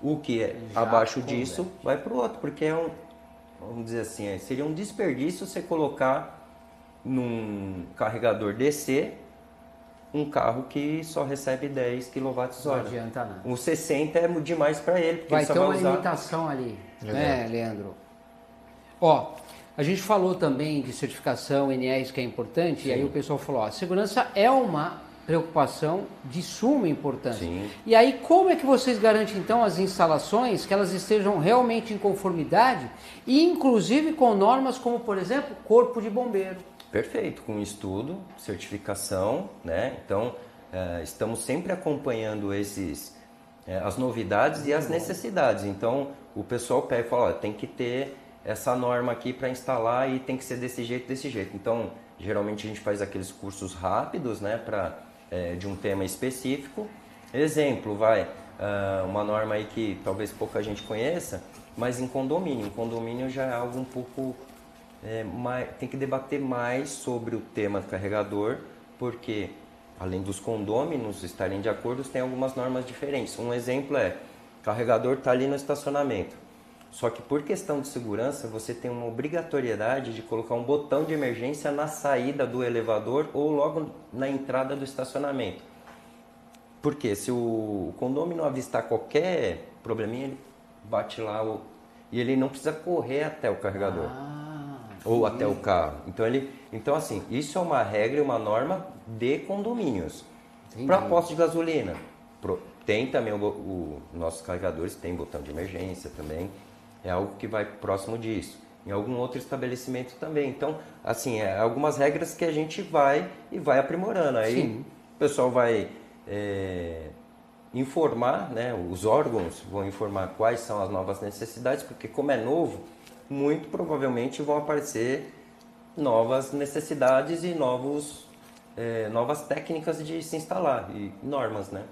O que é abaixo disso vai para o outro, porque vamos dizer assim, seria um desperdício você colocar num carregador DC um carro que só recebe 10 kWh. Não adianta nada. O 60 é demais para ele, porque vai ele só ter vai uma usar... limitação ali, né, Leandro? Ó, a gente falou também de certificação, NRs, que é importante, e aí o pessoal falou, a segurança é uma preocupação de suma importância. Sim. E aí, como é que vocês garantem, então, as instalações, que elas estejam realmente em conformidade, e inclusive com normas como, por exemplo, Corpo de Bombeiro? Perfeito, com estudo, certificação, né? Então, estamos sempre acompanhando as novidades e as necessidades. Então, o pessoal pega e fala, tem que ter essa norma aqui para instalar e tem que ser desse jeito, desse jeito. Então, geralmente a gente faz aqueles cursos rápidos, né, de um tema específico. Exemplo, uma norma aí que talvez pouca gente conheça, mas em condomínio. Em condomínio já é algo um pouco tem que debater mais sobre o tema do carregador, porque além dos condôminos estarem de acordo, tem algumas normas diferentes. Um exemplo é, o carregador está ali no estacionamento, só que por questão de segurança, você tem uma obrigatoriedade de colocar um botão de emergência na saída do elevador ou logo na entrada do estacionamento. Porque se o condômino avistar qualquer probleminha, ele bate lá e ele não precisa correr até o carregador ou até o carro. Então assim, isso é uma regra e uma norma de condomínios. Para posto de gasolina, tem também nossos carregadores tem botão de emergência também. É algo que vai próximo disso. Em algum outro estabelecimento também. Então, assim, algumas regras que a gente vai aprimorando. Aí o pessoal vai informar, né? Os órgãos vão informar quais são as novas necessidades, porque como é novo, muito provavelmente vão aparecer novas necessidades e novas técnicas de se instalar e normas, né?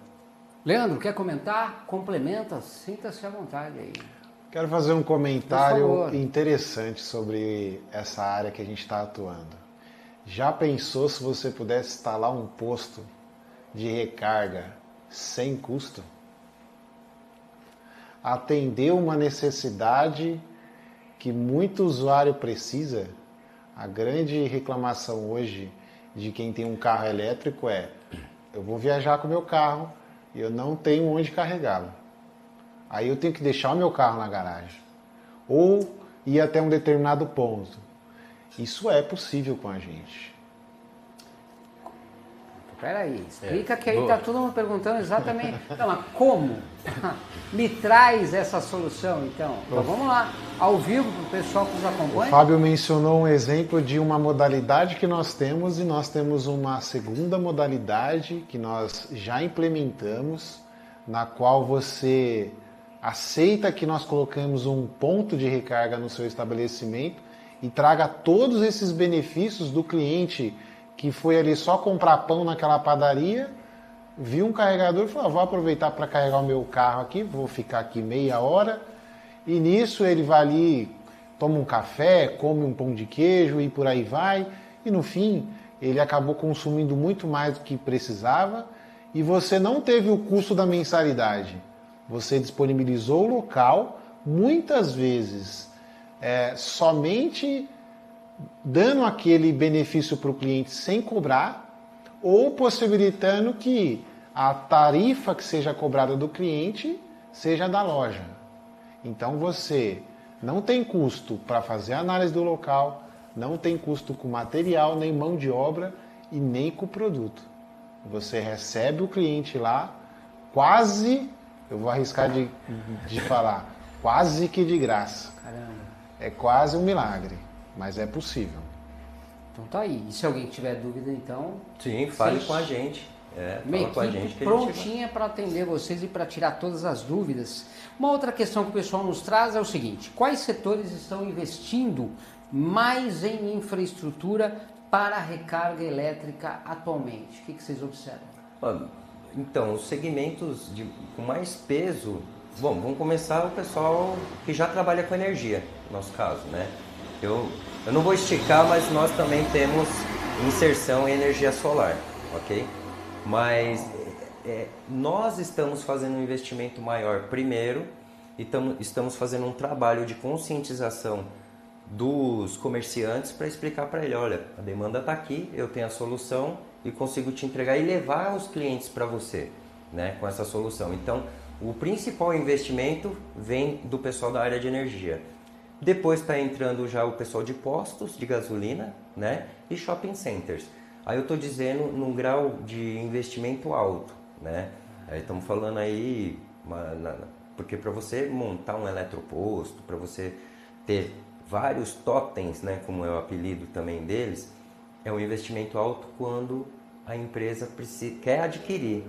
Leandro, quer comentar? Complementa? Sinta-se à vontade aí. Quero fazer um comentário interessante sobre essa área que a gente está atuando. Já pensou se você pudesse instalar um posto de recarga sem custo? Atender uma necessidade que muito usuário precisa? A grande reclamação hoje de quem tem um carro elétrico é: eu vou viajar com o meu carro e eu não tenho onde carregá-lo. Aí eu tenho que deixar o meu carro na garagem ou ir até um determinado ponto. Isso é possível com a gente. Peraí, explica que aí está todo mundo perguntando exatamente. Não, mas como? Me traz essa solução, então. Então vamos lá, ao vivo, para o pessoal que nos acompanha. O Fábio mencionou um exemplo de uma modalidade que nós temos, e nós temos uma segunda modalidade que nós já implementamos, na qual você aceita que nós colocamos um ponto de recarga no seu estabelecimento e traga todos esses benefícios do cliente que foi ali só comprar pão naquela padaria, viu um carregador e falou: vou aproveitar para carregar o meu carro aqui, vou ficar aqui meia hora, e nisso ele vai ali, toma um café, come um pão de queijo e por aí vai, e no fim ele acabou consumindo muito mais do que precisava e você não teve o custo da mensalidade. Você disponibilizou o local, muitas vezes somente dando aquele benefício para o cliente sem cobrar, ou possibilitando que a tarifa que seja cobrada do cliente seja da loja. Então você não tem custo para fazer a análise do local, não tem custo com material, nem mão de obra e nem com o produto. Você recebe o cliente lá quase, eu vou arriscar de falar, quase que de graça. Caramba. É quase um milagre, mas é possível. Então tá aí. E se alguém tiver dúvida, então... Sim, fale com a gente. Uma com a equipe gente que prontinha para atender vocês e para tirar todas as dúvidas. Uma outra questão que o pessoal nos traz é o seguinte: quais setores estão investindo mais em infraestrutura para a recarga elétrica atualmente? O que vocês observam? Então, os segmentos com mais peso... Bom, vamos começar o pessoal que já trabalha com energia, no nosso caso, né? Eu não vou esticar, mas nós também temos inserção em energia solar, ok? Mas nós estamos fazendo um investimento maior primeiro e estamos fazendo um trabalho de conscientização dos comerciantes para explicar para ele: olha, a demanda está aqui, eu tenho a solução e consigo te entregar e levar os clientes para você, né, com essa solução. Então, o principal investimento vem do pessoal da área de energia. Depois está entrando já o pessoal de postos de gasolina, né, e shopping centers. Aí eu estou dizendo num grau de investimento alto, né? Aí estamos falando aí, porque para você montar um eletroposto, para você ter vários totens, né, como é o apelido também deles, é um investimento alto quando a empresa quer adquirir,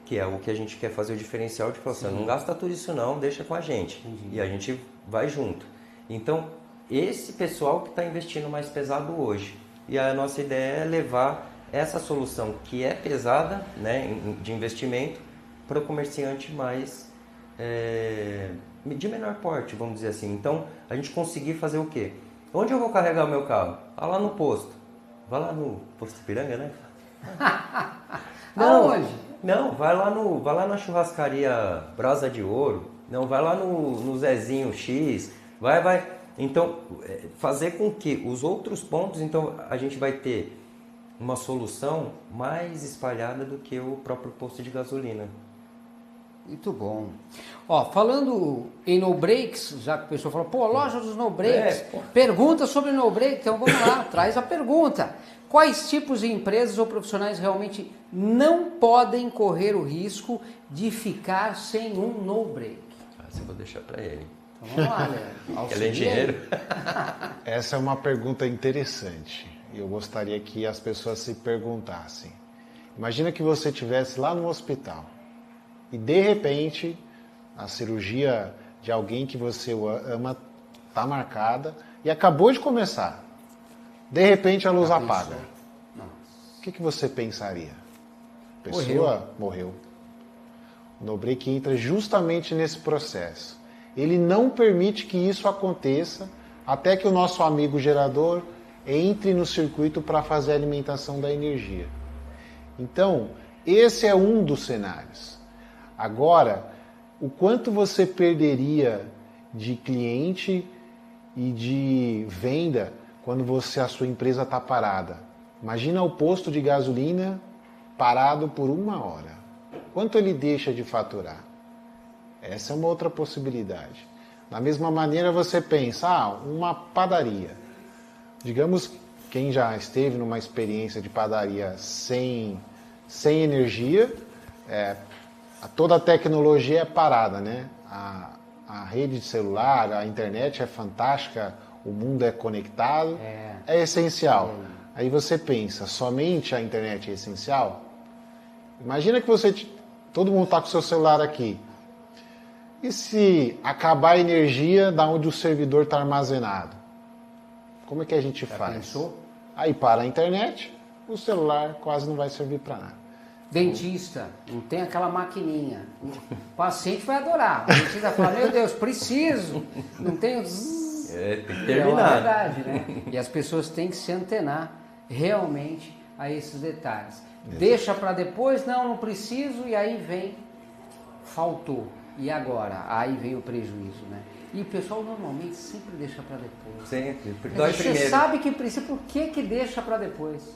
que é o que a gente quer fazer o diferencial de falar assim: não gasta tudo isso não, deixa com a gente. E a gente vai junto. Então, esse pessoal que está investindo mais pesado hoje. E a nossa ideia é levar essa solução que é pesada, né, de investimento, para o comerciante mais de menor porte, vamos dizer assim. Então, a gente conseguir fazer o quê? Onde eu vou carregar o meu carro? Ah, lá no posto. Vai lá no posto Ipiranga, né? Aonde? Não, vai lá na churrascaria Brasa de Ouro. Não, vai lá no Zezinho X. Vai. Então, fazer com que os outros pontos, então a gente vai ter uma solução mais espalhada do que o próprio posto de gasolina. Muito bom. Ó, falando em no breaks, já que o pessoal falou, pô, loja dos no breaks, pergunta sobre no break, então vamos lá, traz a pergunta. Quais tipos de empresas ou profissionais realmente não podem correr o risco de ficar sem um no break? Essa eu vou deixar para ele. Então vamos lá, Leandro. Ele é engenheiro? Essa é uma pergunta interessante. Eu gostaria que as pessoas se perguntassem. Imagina que você estivesse lá no hospital e de repente a cirurgia de alguém que você ama está marcada e acabou de começar. De repente a luz apaga. O que você pensaria? A pessoa morreu. O no-break entra justamente nesse processo. Ele não permite que isso aconteça até que o nosso amigo gerador entre no circuito para fazer a alimentação da energia. Então, esse é um dos cenários. Agora, o quanto você perderia de cliente e de venda quando a sua empresa está parada? Imagina o posto de gasolina parado por 1 hora. Quanto ele deixa de faturar? Essa é uma outra possibilidade. Da mesma maneira você pensa, uma padaria. Digamos, quem já esteve numa experiência de padaria sem energia, toda a tecnologia é parada, né? A rede de celular, a internet é fantástica, o mundo é conectado, é essencial. Aí você pensa, somente a internet é essencial? Imagina que todo mundo está com o seu celular aqui. E se acabar a energia da onde o servidor está armazenado? Como é que a gente faz? Pensou? Aí para a internet, o celular quase não vai servir para nada. Dentista, não tem aquela maquininha. O paciente vai adorar. O dentista vai falar, meu Deus, preciso. Não tem o zzz. Tem que É terminar. verdade, né? E as pessoas têm que se antenar realmente a esses detalhes. Deixa para depois, não preciso, e aí vem, faltou. E agora? Aí vem o prejuízo, né? E o pessoal normalmente sempre deixa para depois. Sempre. Dói Você primeiro. sabe que precisa, por que deixa para depois?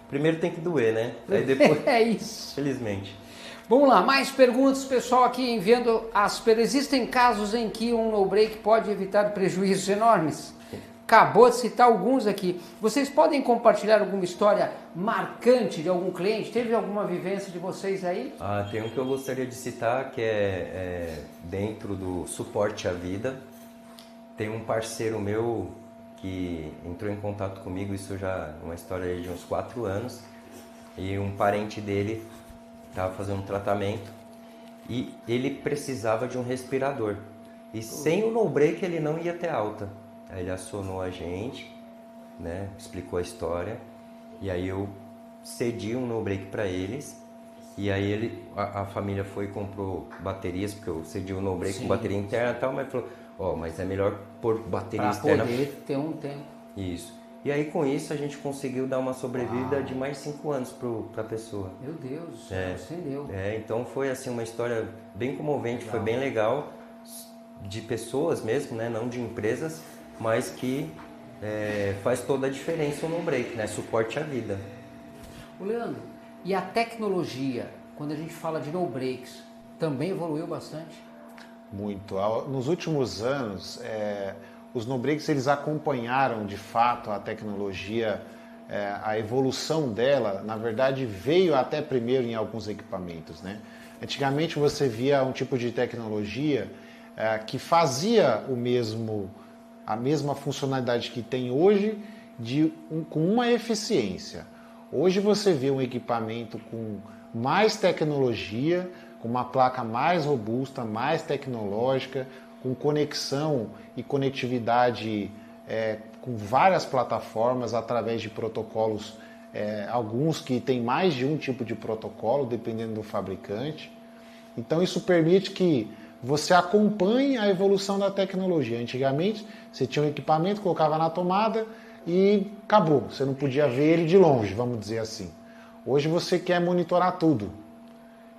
Primeiro tem que doer, né? Aí depois, É isso. felizmente. Vamos lá, mais perguntas, pessoal aqui enviando as perguntas. Existem casos em que um no-break pode evitar prejuízos enormes? Acabou de citar alguns aqui. Vocês podem compartilhar alguma história marcante de algum cliente? Teve alguma vivência de vocês aí? Tem um que eu gostaria de citar, que é dentro do suporte à vida. Tem um parceiro meu que entrou em contato comigo, isso já é uma história de uns 4 anos, e um parente dele estava fazendo um tratamento e ele precisava de um respirador. E sem o no-break ele não ia ter alta. Aí ele acionou a gente, né, explicou a história, e aí eu cedi um no-break para eles, e aí a família foi e comprou baterias, porque eu cedi um no-break com bateria interna e tal, mas falou, mas é melhor pôr bateria externa. Para poder ter um tempo. Isso. E aí com isso a gente conseguiu dar uma sobrevida de mais 5 anos para a pessoa. Meu Deus, acendeu. Então foi assim uma história bem comovente, foi bem legal, de pessoas mesmo, né, não de empresas, mas que faz toda a diferença no break, né? Suporte à vida. O Leandro, e a tecnologia, quando a gente fala de no breaks, também evoluiu bastante? Muito. Nos últimos anos, os no-breaks eles acompanharam de fato a tecnologia, a evolução dela, na verdade, veio até primeiro em alguns equipamentos, né? Antigamente você via um tipo de tecnologia que fazia a mesma funcionalidade que tem hoje, com uma eficiência. Hoje você vê um equipamento com mais tecnologia, com uma placa mais robusta, mais tecnológica, com conexão e conectividade com várias plataformas através de protocolos, alguns que têm mais de um tipo de protocolo, dependendo do fabricante. Então isso permite que você acompanhe a evolução da tecnologia. Antigamente, você tinha um equipamento, colocava na tomada e acabou. Você não podia ver ele de longe, vamos dizer assim. Hoje você quer monitorar tudo.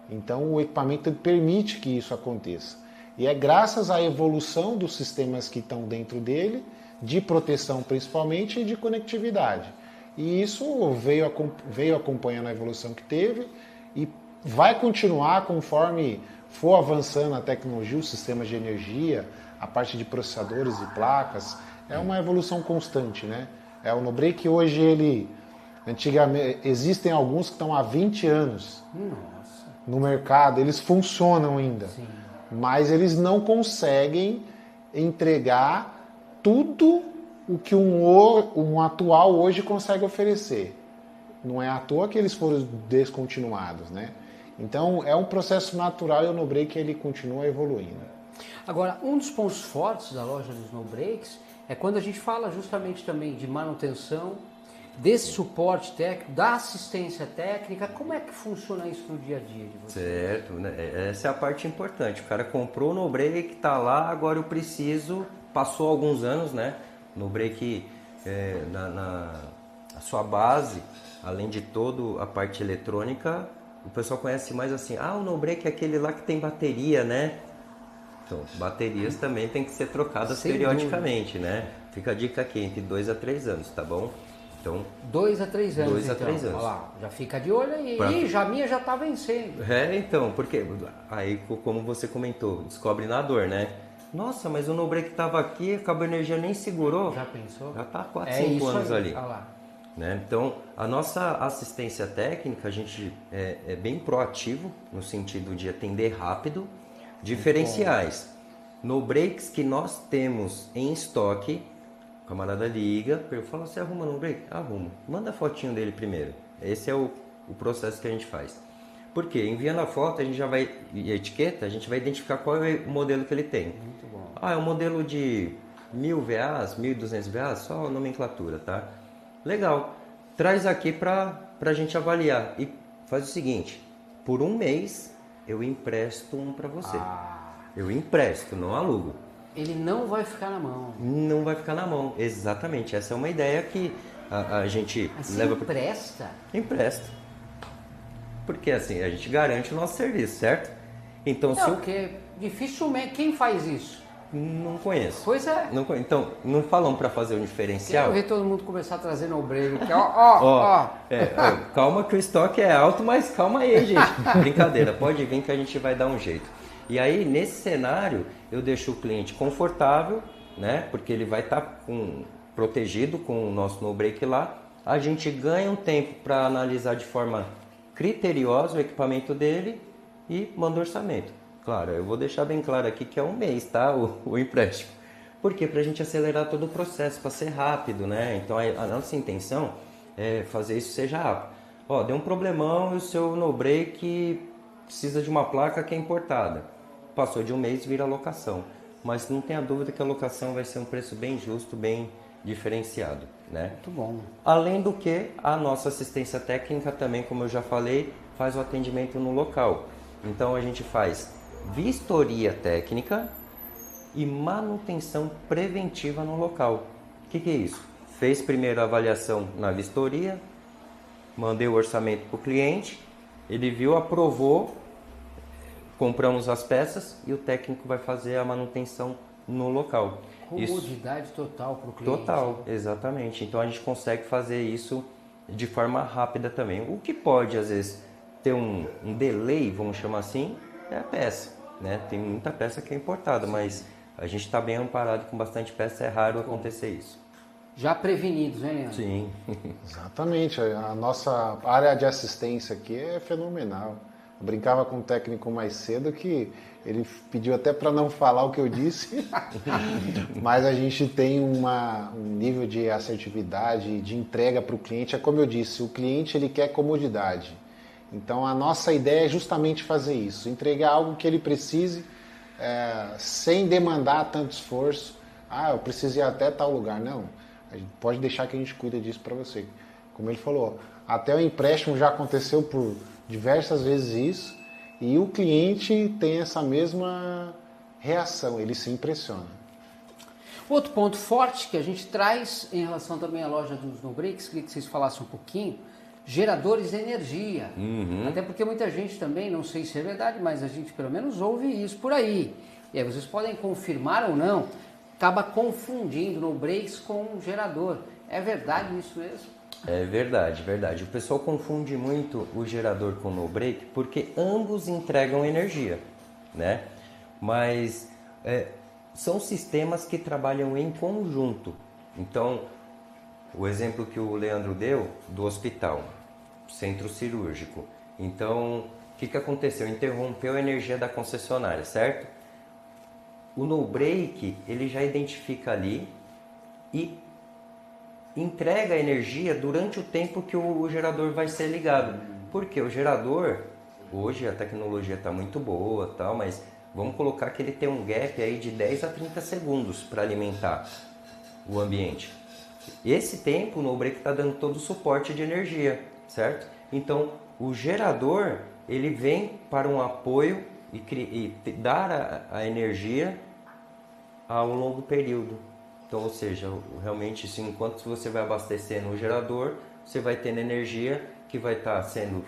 Então o equipamento permite que isso aconteça. E é graças à evolução dos sistemas que estão dentro dele, de proteção principalmente e de conectividade. E isso veio acompanhando a evolução que teve e vai continuar conforme for avançando a tecnologia, os sistemas de energia, a parte de processadores e placas. É uma evolução constante, né? O no-break hoje, antigamente, existem alguns que estão há 20 anos no mercado, eles funcionam ainda. Sim. Mas eles não conseguem entregar tudo o que um atual hoje consegue oferecer. Não é à toa que eles foram descontinuados, né? Então é um processo natural e o no-break ele continua evoluindo. Agora, um dos pontos fortes da loja dos no-breaks é quando a gente fala justamente também de manutenção, desse suporte técnico, da assistência técnica. Como é que funciona isso no dia a dia de vocês? Certo, né? Essa é a parte importante. O cara comprou o no-break, tá lá, agora eu preciso, passou alguns anos, né? No-break na sua base, além de toda a parte eletrônica, o pessoal conhece mais assim, o no-break é aquele lá que tem bateria, né? Então, baterias também tem que ser trocadas periodicamente, né? Fica a dica aqui, entre 2 a 3 anos, tá bom? Então, 2 a 3 anos. 2 a 3 anos. Olha lá, já fica de olho aí. A minha já tá vencendo. Então, porque aí, como você comentou, descobre na dor, né? Nossa, mas o no-break tava aqui, acabou a energia, nem segurou. Já pensou? Já tá 4, 5 anos aí. ali. Olha lá. Né? Então, a nossa assistência técnica, a gente é bem proativo, no sentido de atender rápido. Diferenciais. No-breaks que nós temos em estoque, o camarada liga, fala, você arruma no-break? Arrumo. Manda a fotinho dele primeiro. Esse é o processo que a gente faz. Por quê? Enviando a foto, a gente já vai, e a etiqueta, a gente vai identificar qual é o modelo que ele tem. Muito bom. É um modelo de 1000 VAs, 1200 VAs, só a nomenclatura, tá? Legal. Traz aqui para a gente avaliar. E faz o seguinte, por um mês eu empresto um para você. Eu empresto, não alugo. Ele não vai ficar na mão. Não vai ficar na mão, exatamente. Essa é uma ideia que a gente leva... Você empresta? Empresta. Porque assim, a gente garante o nosso serviço, certo? Então, porque dificilmente... Quem faz isso? Não conheço. Pois é. Então, não falam para fazer um diferencial? Quero ver todo mundo começar a trazer no-break. Calma que o estoque é alto, mas calma aí, gente. Brincadeira, pode vir que a gente vai dar um jeito. E aí, nesse cenário, eu deixo o cliente confortável, né? Porque ele vai estar protegido com o nosso no-break lá. A gente ganha um tempo para analisar de forma criteriosa o equipamento dele e manda o orçamento. Claro, eu vou deixar bem claro aqui que é um mês, tá? O empréstimo. Por quê? Para a gente acelerar todo o processo, para ser rápido, né? Então, a nossa intenção é fazer isso seja rápido. Deu um problemão e o seu no-break precisa de uma placa que é importada. Passou de um mês, vira locação. Mas não tenha dúvida que a locação vai ser um preço bem justo, bem diferenciado, né? Muito bom. Além do que, a nossa assistência técnica também, como eu já falei, faz o atendimento no local. Então, a gente faz vistoria técnica e manutenção preventiva no local. O que é isso? Fez primeiro a avaliação na vistoria, mandei o orçamento para o cliente, ele viu, aprovou, compramos as peças e o técnico vai fazer a manutenção no local. Comodidade total para o cliente. Total, exatamente. Então a gente consegue fazer isso de forma rápida também. O que pode, às vezes, ter um delay, vamos chamar assim, é a peça, né? Tem muita peça que é importada, mas a gente está bem amparado com bastante peça, é raro acontecer isso. Já prevenidos, né, Leandro? Sim. Exatamente. A nossa área de assistência aqui é fenomenal. Eu brincava com o técnico mais cedo que ele pediu até para não falar o que eu disse, mas a gente tem um nível de assertividade, de entrega para o cliente. É como eu disse, o cliente ele quer comodidade. Então a nossa ideia é justamente fazer isso, entregar algo que ele precise sem demandar tanto esforço. Eu preciso ir até tal lugar. Não, a gente pode deixar que a gente cuida disso para você. Como ele falou, até o empréstimo já aconteceu por diversas vezes isso, e o cliente tem essa mesma reação, ele se impressiona. Outro ponto forte que a gente traz em relação também à loja dos no-breaks, queria que vocês falassem um pouquinho, geradores de energia. Até porque muita gente também, não sei se é verdade, mas a gente pelo menos ouve isso por aí. E aí vocês podem confirmar ou não, acaba confundindo no-breaks com um gerador. É verdade isso mesmo? É verdade, verdade. O pessoal confunde muito o gerador com o no-break porque ambos entregam energia, né? Mas são sistemas que trabalham em conjunto. Então, o exemplo que o Leandro deu do hospital, centro cirúrgico. Então, o que aconteceu? Interrompeu a energia da concessionária, certo? O no-break, ele já identifica ali e entrega a energia durante o tempo que o gerador vai ser ligado. Porque o gerador, hoje a tecnologia está muito boa, tal, mas vamos colocar que ele tem um gap aí de 10 a 30 segundos para alimentar o ambiente. Esse tempo o no-break está dando todo o suporte de energia, certo? Então o gerador ele vem para um apoio e dar a energia a um longo período. Então, ou seja, realmente, assim, enquanto você vai abastecendo o gerador, você vai tendo energia que vai estar sendo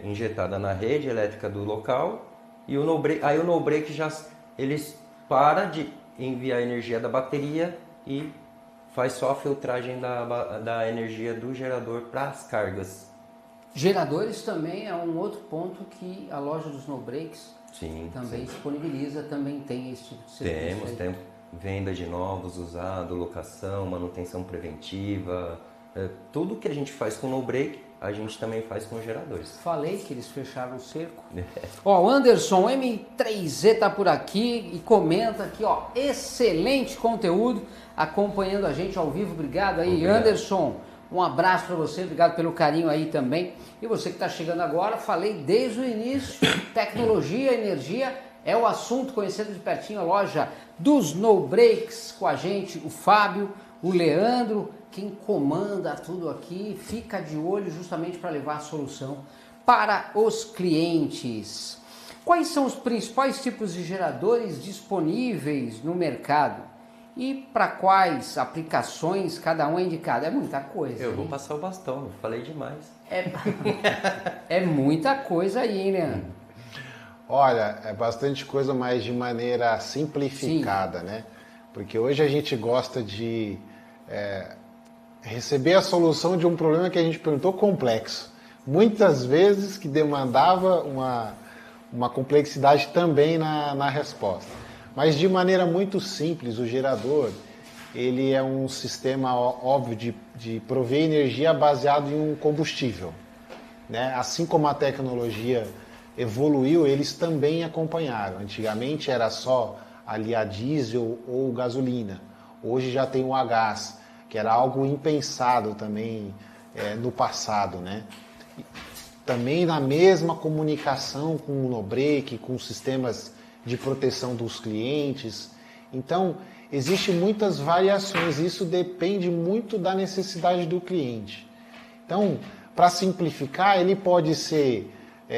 injetada na rede elétrica do local e o no-break, aí o no-break já eles para de enviar a energia da bateria e faz só a filtragem da energia do gerador para as cargas. Geradores também é um outro ponto que a loja dos no-breaks também disponibiliza, também tem esse tipo de serviço. Temos venda de novos, usado, locação, manutenção preventiva, tudo que a gente faz com no-break, a gente também faz com geradores. Falei que eles fecharam o cerco. Ó, o Anderson M3Z tá por aqui e comenta aqui, ó, excelente conteúdo, acompanhando a gente ao vivo. Obrigado aí, obrigado. Anderson. Um abraço para você, obrigado pelo carinho aí também. E você que está chegando agora, falei desde o início, tecnologia, energia é o assunto, conhecendo de pertinho a loja dos no-breaks com a gente, o Fábio, o Leandro, quem comanda tudo aqui, fica de olho justamente para levar a solução para os clientes. Quais são os principais tipos de geradores disponíveis no mercado? E para quais aplicações cada um é indicado? É muita coisa. Eu vou passar o bastão, falei demais. É muita coisa aí, né? Olha, é bastante coisa, mas de maneira simplificada, né? Porque hoje a gente gosta de receber a solução de um problema que a gente perguntou complexo. Muitas vezes que demandava uma complexidade também na resposta. Mas de maneira muito simples, o gerador ele é um sistema óbvio de prover energia baseado em um combustível, né? Assim como a tecnologia evoluiu, eles também acompanharam. Antigamente era só ali a diesel ou gasolina. Hoje já tem o a gás, que era algo impensado também no passado, né? Também na mesma comunicação com o no-break, com sistemas de proteção dos clientes. Então, existem muitas variações, isso depende muito da necessidade do cliente. Então, para simplificar, ele pode ser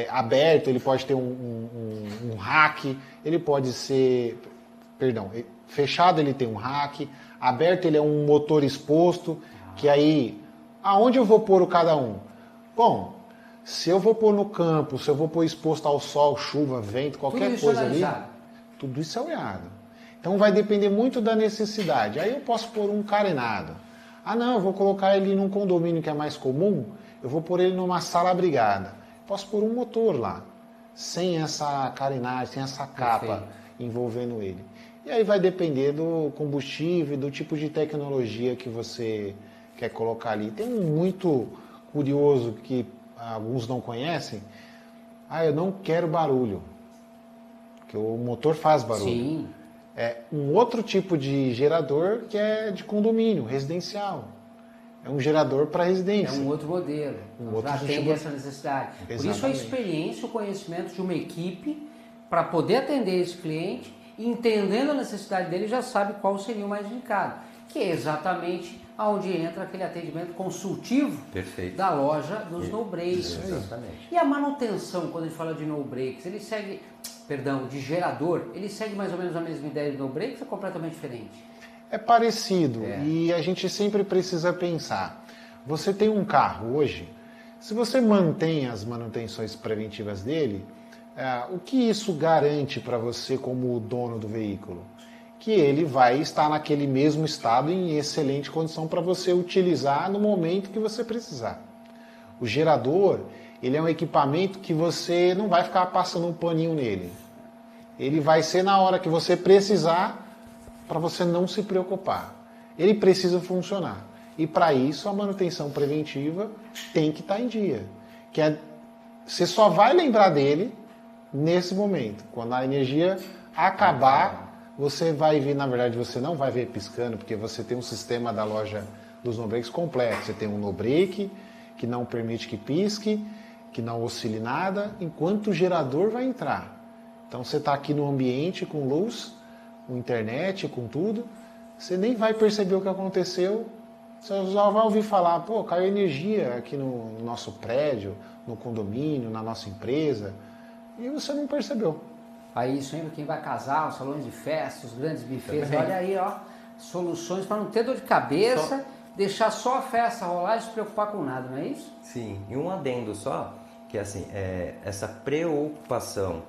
aberto, ele pode ter um rack, ele pode ser, fechado ele tem um rack, aberto ele é um motor exposto, que aí, aonde eu vou pôr cada um? Bom, se eu vou pôr no campo, se eu vou pôr exposto ao sol, chuva, vento, qualquer coisa ali, tudo isso é olhado. Então vai depender muito da necessidade. Aí eu posso pôr um carenado. Ah não, eu vou colocar ele num condomínio que é mais comum, eu vou pôr ele numa sala abrigada. Posso pôr um motor lá, sem essa carenagem, sem essa capa envolvendo ele. E aí vai depender do combustível, do tipo de tecnologia que você quer colocar ali. Tem um muito curioso que alguns não conhecem. Eu não quero barulho, porque o motor faz barulho. Sim. É um outro tipo de gerador que é de condomínio, residencial. É um gerador para residência. É um outro modelo. Já tem essa necessidade. Exatamente. Por isso a experiência, o conhecimento de uma equipe para poder atender esse cliente, entendendo a necessidade dele, já sabe qual seria o mais indicado. Que é exatamente onde entra aquele atendimento consultivo da loja dos no-breaks. Exatamente. E a manutenção, quando a gente fala de no-breaks, ele segue perdão, de gerador, ele segue mais ou menos a mesma ideia do no break ou é completamente diferente? É parecido e a gente sempre precisa pensar. Você tem um carro hoje, se você mantém as manutenções preventivas dele, o que isso garante para você como dono do veículo? Que ele vai estar naquele mesmo estado em excelente condição para você utilizar no momento que você precisar. O gerador, ele é um equipamento que você não vai ficar passando um paninho nele. Ele vai ser na hora que você precisar, para você não se preocupar. Ele precisa funcionar. E para isso a manutenção preventiva tem que estar em dia. Você só vai lembrar dele nesse momento. Quando a energia acabar, você vai ver, na verdade você não vai ver piscando, porque você tem um sistema da loja dos no-breaks completo. Você tem um no-break que não permite que pisque, que não oscile nada, enquanto o gerador vai entrar. Então você está aqui no ambiente com luz, com internet, com tudo, você nem vai perceber o que aconteceu, você só vai ouvir falar, pô, caiu energia aqui no nosso prédio, no condomínio, na nossa empresa, e você não percebeu. Aí isso ainda quem vai casar, os salões de festa, os grandes bufês, olha aí, ó, soluções para não ter dor de cabeça, deixar só a festa rolar e se preocupar com nada, não é isso? Sim, e um adendo só, que assim, essa preocupação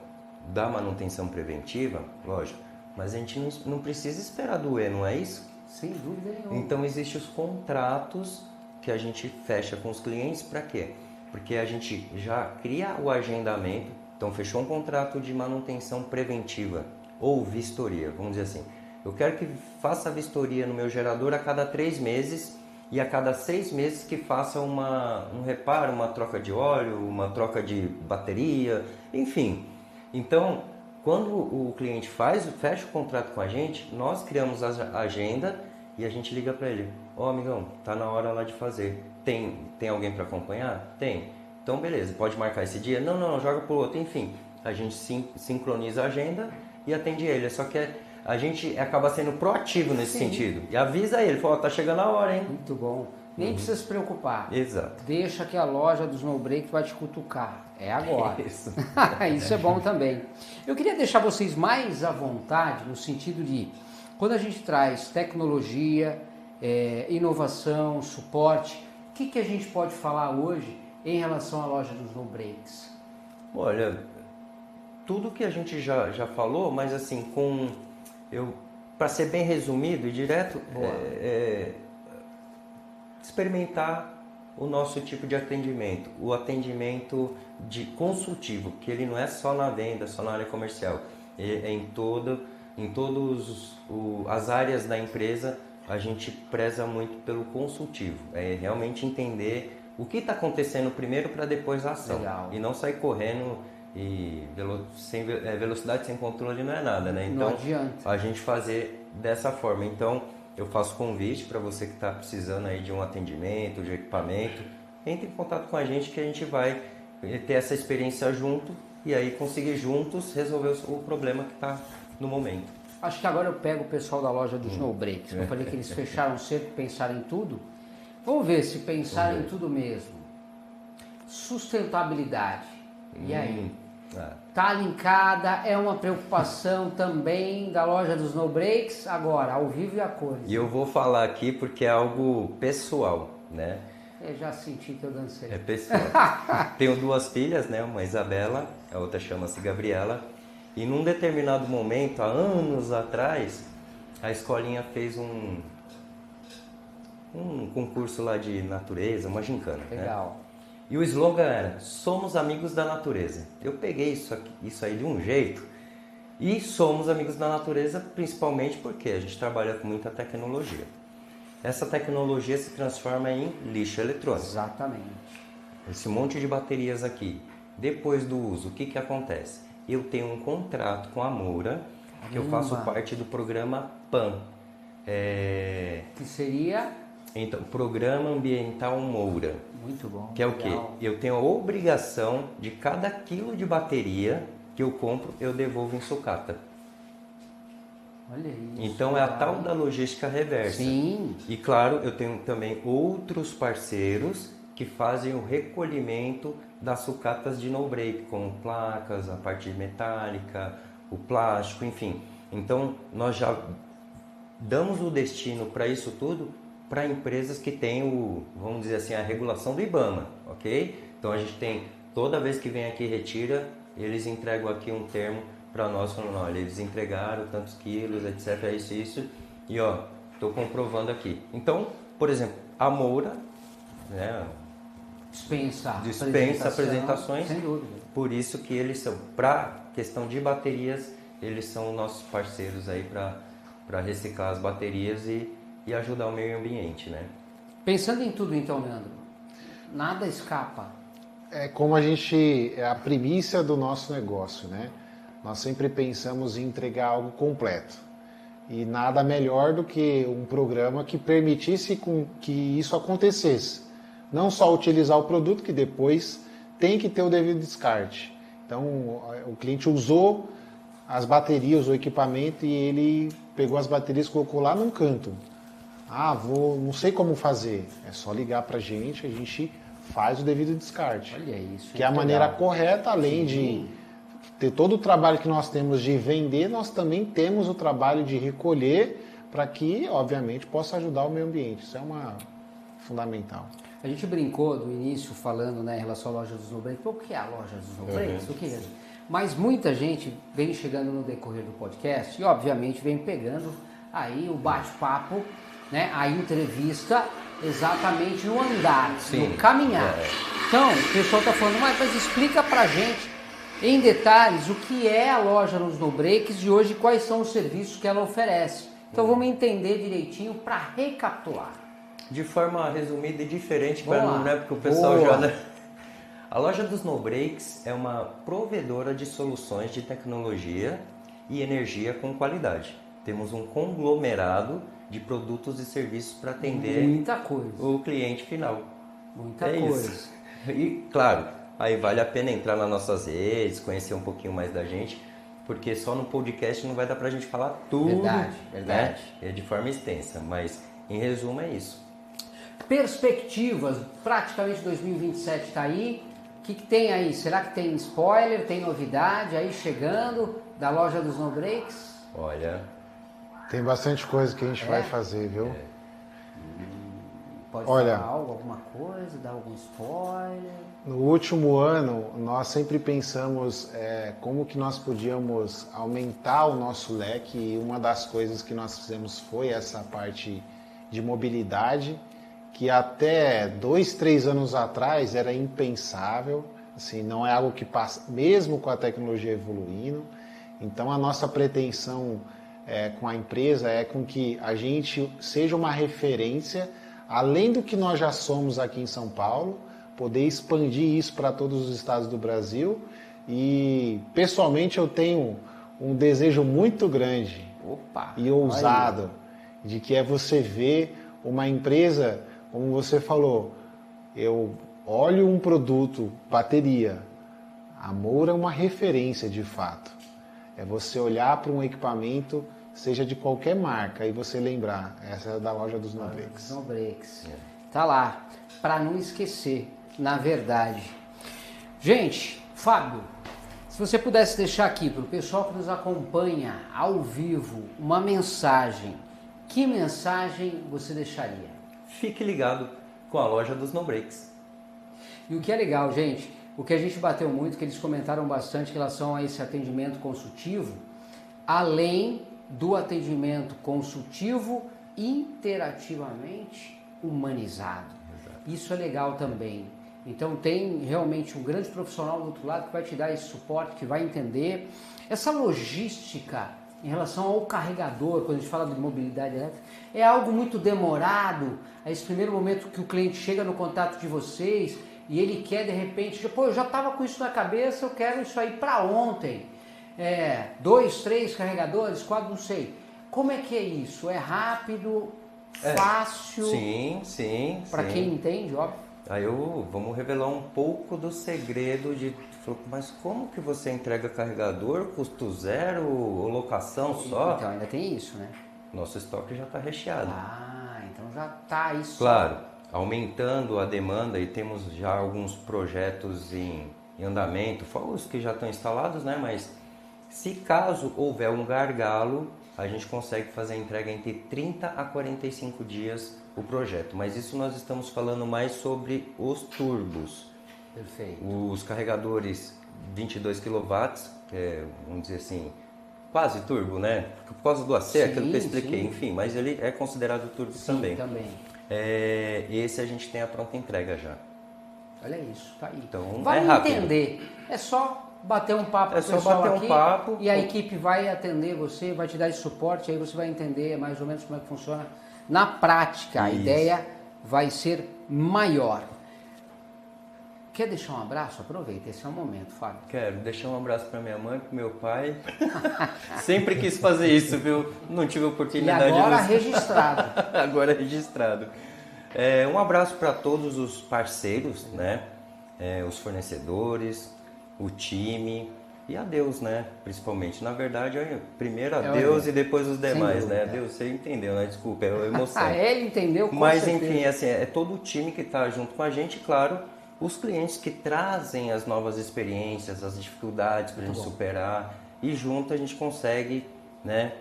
da manutenção preventiva, lógico, mas a gente não precisa esperar doer, não é isso? Sem dúvida nenhuma. Então existem os contratos que a gente fecha com os clientes para quê? Porque a gente já cria o agendamento, então fechou um contrato de manutenção preventiva ou vistoria, vamos dizer assim. Eu quero que faça a vistoria no meu gerador a cada 3 meses e a cada 6 meses que faça um reparo, uma troca de óleo, uma troca de bateria, enfim. Então, quando o cliente fecha o contrato com a gente, nós criamos a agenda e a gente liga para ele. Ó, amigão, tá na hora lá de fazer. Tem alguém para acompanhar? Tem. Então, beleza, pode marcar esse dia? Não, joga pro outro. Enfim, a gente sincroniza a agenda e atende ele. Só que a gente acaba sendo proativo nesse sentido. E avisa ele, fala, tá chegando a hora, hein? Muito bom. Nem precisa se preocupar. Exato. Deixa que a loja dos no break vai te cutucar. É agora. Isso. Isso é bom também. Eu queria deixar vocês mais à vontade no sentido de, quando a gente traz tecnologia, inovação, suporte, o que a gente pode falar hoje em relação à loja dos no breaks? Olha, tudo que a gente já falou, mas assim, para ser bem resumido e direto, experimentar o nosso tipo de atendimento, o atendimento consultivo, que ele não é só na venda, só na área comercial, é em todas as áreas da empresa. A gente preza muito pelo consultivo, é realmente entender o que está acontecendo primeiro para depois a ação. Legal. E não sair correndo e velocidade sem controle não é nada, né? Então, não adianta. A gente fazer dessa forma. Então, eu faço convite para você que está precisando aí de um atendimento, de equipamento, entre em contato com a gente que a gente vai ter essa experiência junto e aí conseguir juntos resolver o problema que está no momento. Acho que agora eu pego o pessoal da loja dos no breaks. Eu falei que eles fecharam cedo, pensaram em tudo. Vamos ver se pensaram em tudo mesmo. Sustentabilidade. E aí? Tá linkada, é uma preocupação também da loja dos no breaks, agora, ao vivo e a cores. E eu vou falar aqui porque é algo pessoal, né? Eu já senti que eu dancei. É pessoal. Tenho 2 filhas, né? Uma Isabela, a outra chama-se Gabriela. E num determinado momento, há anos atrás, a escolinha fez um concurso lá de natureza, uma gincana. Legal. Né? E o slogan era, somos amigos da natureza. Eu peguei isso aí de um jeito e somos amigos da natureza principalmente porque a gente trabalha com muita tecnologia. Essa tecnologia se transforma em lixo eletrônico. Exatamente. Esse monte de baterias aqui, depois do uso, o que acontece? Eu tenho um contrato com a Moura, que eu faço parte do programa PAN. Que seria? Então, Programa Ambiental Moura. Muito bom. Que é o quê? Eu tenho a obrigação de cada quilo de bateria que eu compro, eu devolvo em sucata. Olha isso. Então é a tal da logística reversa. Sim. E claro, eu tenho também outros parceiros que fazem o recolhimento das sucatas de no break, como placas, a parte metálica, o plástico, enfim. Então nós já damos o destino para isso tudo para empresas que têm vamos dizer assim, a regulação do IBAMA, ok? Então a gente tem, toda vez que vem aqui e retira, eles entregam aqui um termo para nós, falando, olha, eles entregaram tantos quilos, etc, isso, e ó, estou comprovando aqui. Então, por exemplo, a Moura, né, dispensa apresentações, sem dúvida. Por isso que eles são, para questão de baterias, eles são nossos parceiros aí para reciclar as baterias e ajudar o meio ambiente, né? Pensando em tudo então, Leandro, nada escapa. É como é a primícia do nosso negócio, né? Nós sempre pensamos em entregar algo completo. E nada melhor do que um programa que permitisse que isso acontecesse. Não só utilizar o produto, que depois tem que ter o devido descarte. Então, o cliente usou as baterias, o equipamento, e ele pegou as baterias e colocou lá num canto. Não sei como fazer. É só ligar para a gente faz o devido descarte. Olha isso. Que é a maneira correta, além de ter todo o trabalho que nós temos de vender, nós também temos o trabalho de recolher para que, obviamente, possa ajudar o meio ambiente. Isso é fundamental. A gente brincou do início falando, né, em relação à loja dos No Breaks. O que é a loja dos No Breaks? O que é? Mas muita gente vem chegando no decorrer do podcast e, obviamente, vem pegando aí o bate-papo, né, a entrevista exatamente no andar, no caminhar. Então, o pessoal está falando, mas explica pra gente em detalhes o que é a loja nos No Breaks e hoje quais são os serviços que ela oferece. Então vamos entender direitinho para recapitular. De forma resumida e diferente, para não, né, porque o pessoal já... Né? A loja dos No Breaks é uma provedora de soluções de tecnologia e energia com qualidade. Temos um conglomerado de produtos e serviços para atender muita coisa. O cliente final. Muita coisa. Isso. E, claro, aí vale a pena entrar nas nossas redes, conhecer um pouquinho mais da gente, porque só no podcast não vai dar para a gente falar tudo. Verdade. Né? É de forma extensa, mas em resumo é isso. Perspectivas, praticamente 2027 está aí. O que tem aí? Será que tem spoiler, tem novidade aí chegando da loja dos No Breaks? Olha... Tem bastante coisa que a gente vai fazer, viu? Pode falar alguma coisa, dar algum spoiler? No último ano, nós sempre pensamos como que nós podíamos aumentar o nosso leque, e uma das coisas que nós fizemos foi essa parte de mobilidade, que até 2, 3 anos atrás era impensável, assim, não é algo que passa, mesmo com a tecnologia evoluindo. Então a nossa pretensão com a empresa é com que a gente seja uma referência, além do que nós já somos aqui em São Paulo, poder expandir isso para todos os estados do Brasil. E pessoalmente eu tenho um desejo muito grande e ousado de que você ver uma empresa, como você falou, eu olho um produto, bateria, a Moura é uma referência de fato. É você olhar para um equipamento, seja de qualquer marca, e você lembrar, essa é da loja dos No Breaks. No Breaks. Tá lá, para não esquecer, na verdade. Gente, Fábio, se você pudesse deixar aqui para o pessoal que nos acompanha ao vivo uma mensagem, que mensagem você deixaria? Fique ligado com a loja dos No Breaks. E o que é legal, gente, o que a gente bateu muito, que eles comentaram bastante em relação a esse atendimento consultivo, além do atendimento consultivo interativamente humanizado. Exato. Isso é legal também. Então tem realmente um grande profissional do outro lado que vai te dar esse suporte, que vai entender essa logística em relação ao carregador. Quando a gente fala de mobilidade elétrica, é algo muito demorado. A esse primeiro momento que o cliente chega no contato de vocês e ele quer de repente, eu já estava com isso na cabeça, eu quero isso aí para ontem. 2, 3 carregadores, 4, não sei. Como é que é isso? É rápido, fácil? Sim. Para quem entende, óbvio. Aí vamos revelar um pouco do segredo de... Mas como que você entrega carregador, custo zero, locação só? Então ainda tem isso, né? Nosso estoque já está recheado. Então já está isso. Claro, aumentando a demanda e temos já alguns projetos em andamento, fora os que já estão instalados, né? Mas se caso houver um gargalo, a gente consegue fazer a entrega entre 30 a 45 dias o projeto. Mas isso nós estamos falando mais sobre os turbos. Perfeito. Os carregadores 22 kW, vamos dizer assim, quase turbo, né? Por causa do AC, aquilo que eu expliquei, sim. Enfim, mas ele é considerado turbo também. Esse a gente tem a pronta entrega já. Olha isso, tá aí. Então, vai rápido. Entender. É só bater um papo com o pessoal só bater aqui, um papo e a equipe vai atender você, vai te dar esse suporte, aí você vai entender mais ou menos como é que funciona na prática. A ideia vai ser maior. Quer deixar um abraço? Aproveita, esse é o momento, Fábio. Quero deixar um abraço para minha mãe, para meu pai. Sempre quis fazer isso, viu? Não tive oportunidade. E agora registrado. Agora registrado. Um abraço para todos os parceiros, né? Os fornecedores, o time e a Deus, né? Principalmente. Na verdade, primeiro a Deus e depois os demais, né? Deus, você entendeu, né? Desculpa, é a emoção. Ele entendeu, com Mas certeza. enfim, assim, é todo o time que está junto com a gente, claro. Os clientes que trazem as novas experiências, as dificuldades para a gente superar, e junto a gente consegue, né,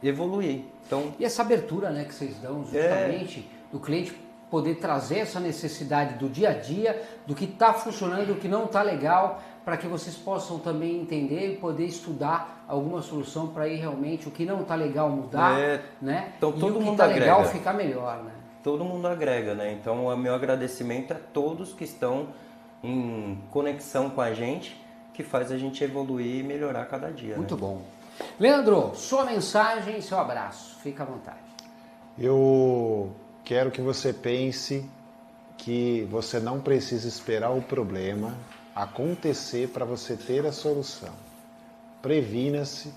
evoluir. Então, e essa abertura, né, que vocês dão justamente do cliente poder trazer essa necessidade do dia a dia, do que está funcionando, do que não está legal, para que vocês possam também entender e poder estudar alguma solução para ir realmente o que não está legal mudar, né? Então, todo e o que mundo está agrega. legal ficar melhor, né? Todo mundo agrega, né? Então, o meu agradecimento a todos que estão em conexão com a gente, que faz a gente evoluir e melhorar cada dia. Muito bom. Leandro, sua mensagem e seu abraço. Fica à vontade. Eu quero que você pense que você não precisa esperar o problema acontecer para você ter a solução. Previna-se,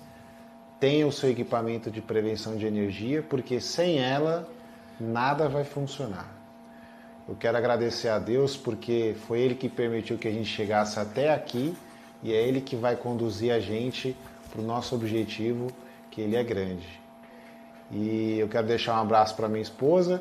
tenha o seu equipamento de prevenção de energia, porque sem ela nada vai funcionar. Eu quero agradecer a Deus porque foi Ele que permitiu que a gente chegasse até aqui e é Ele que vai conduzir a gente para o nosso objetivo, que Ele é grande. E eu quero deixar um abraço para minha esposa,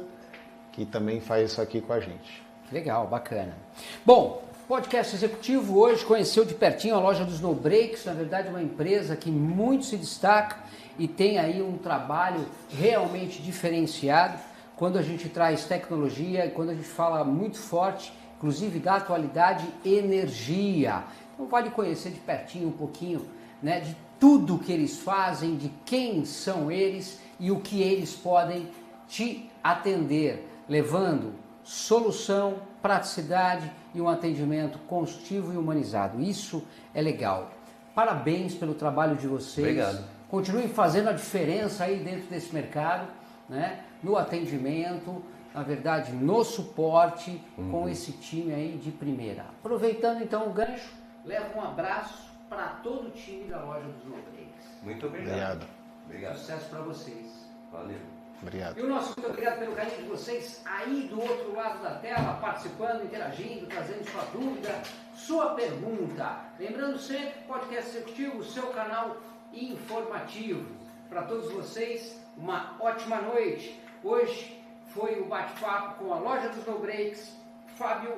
que também faz isso aqui com a gente. Legal, bacana. Bom, podcast executivo hoje conheceu de pertinho a loja dos No Breaks, na verdade uma empresa que muito se destaca e tem aí um trabalho realmente diferenciado. Quando a gente traz tecnologia, quando a gente fala muito forte, inclusive da atualidade, energia. Então vale conhecer de pertinho um pouquinho, né, de tudo que eles fazem, de quem são eles e o que eles podem te atender, levando solução, praticidade e um atendimento construtivo e humanizado. Isso é legal. Parabéns pelo trabalho de vocês. Obrigado. Continuem fazendo a diferença aí dentro desse mercado, né? No atendimento, na verdade, no suporte, com esse time aí de primeira. Aproveitando então o gancho, levo um abraço para todo o time da loja dos No Breaks. Muito obrigado. Obrigado. Sucesso para vocês. Valeu. Obrigado. E o nosso muito obrigado pelo carinho de vocês aí do outro lado da tela, participando, interagindo, trazendo sua dúvida, sua pergunta. Lembrando sempre, Podcast Executivo, seu canal informativo. Para todos vocês, uma ótima noite. Hoje foi o bate-papo com a loja dos No Breaks, Fábio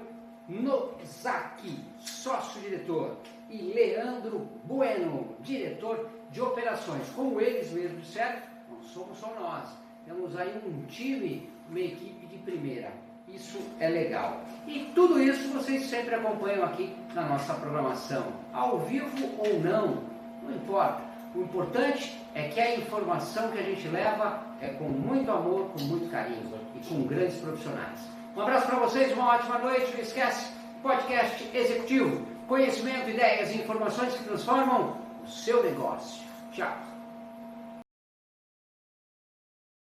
Nozaki, sócio-diretor, e Leandro Bueno, diretor de operações. Como eles mesmos disseram, não somos só nós. Temos aí um time, uma equipe de primeira. Isso é legal. E tudo isso vocês sempre acompanham aqui na nossa programação. Ao vivo ou não importa. O importante é que a informação que a gente leva é com muito amor, com muito carinho e com grandes profissionais. Um abraço para vocês, uma ótima noite. Não esquece, podcast executivo. Conhecimento, ideias e informações que transformam o seu negócio. Tchau.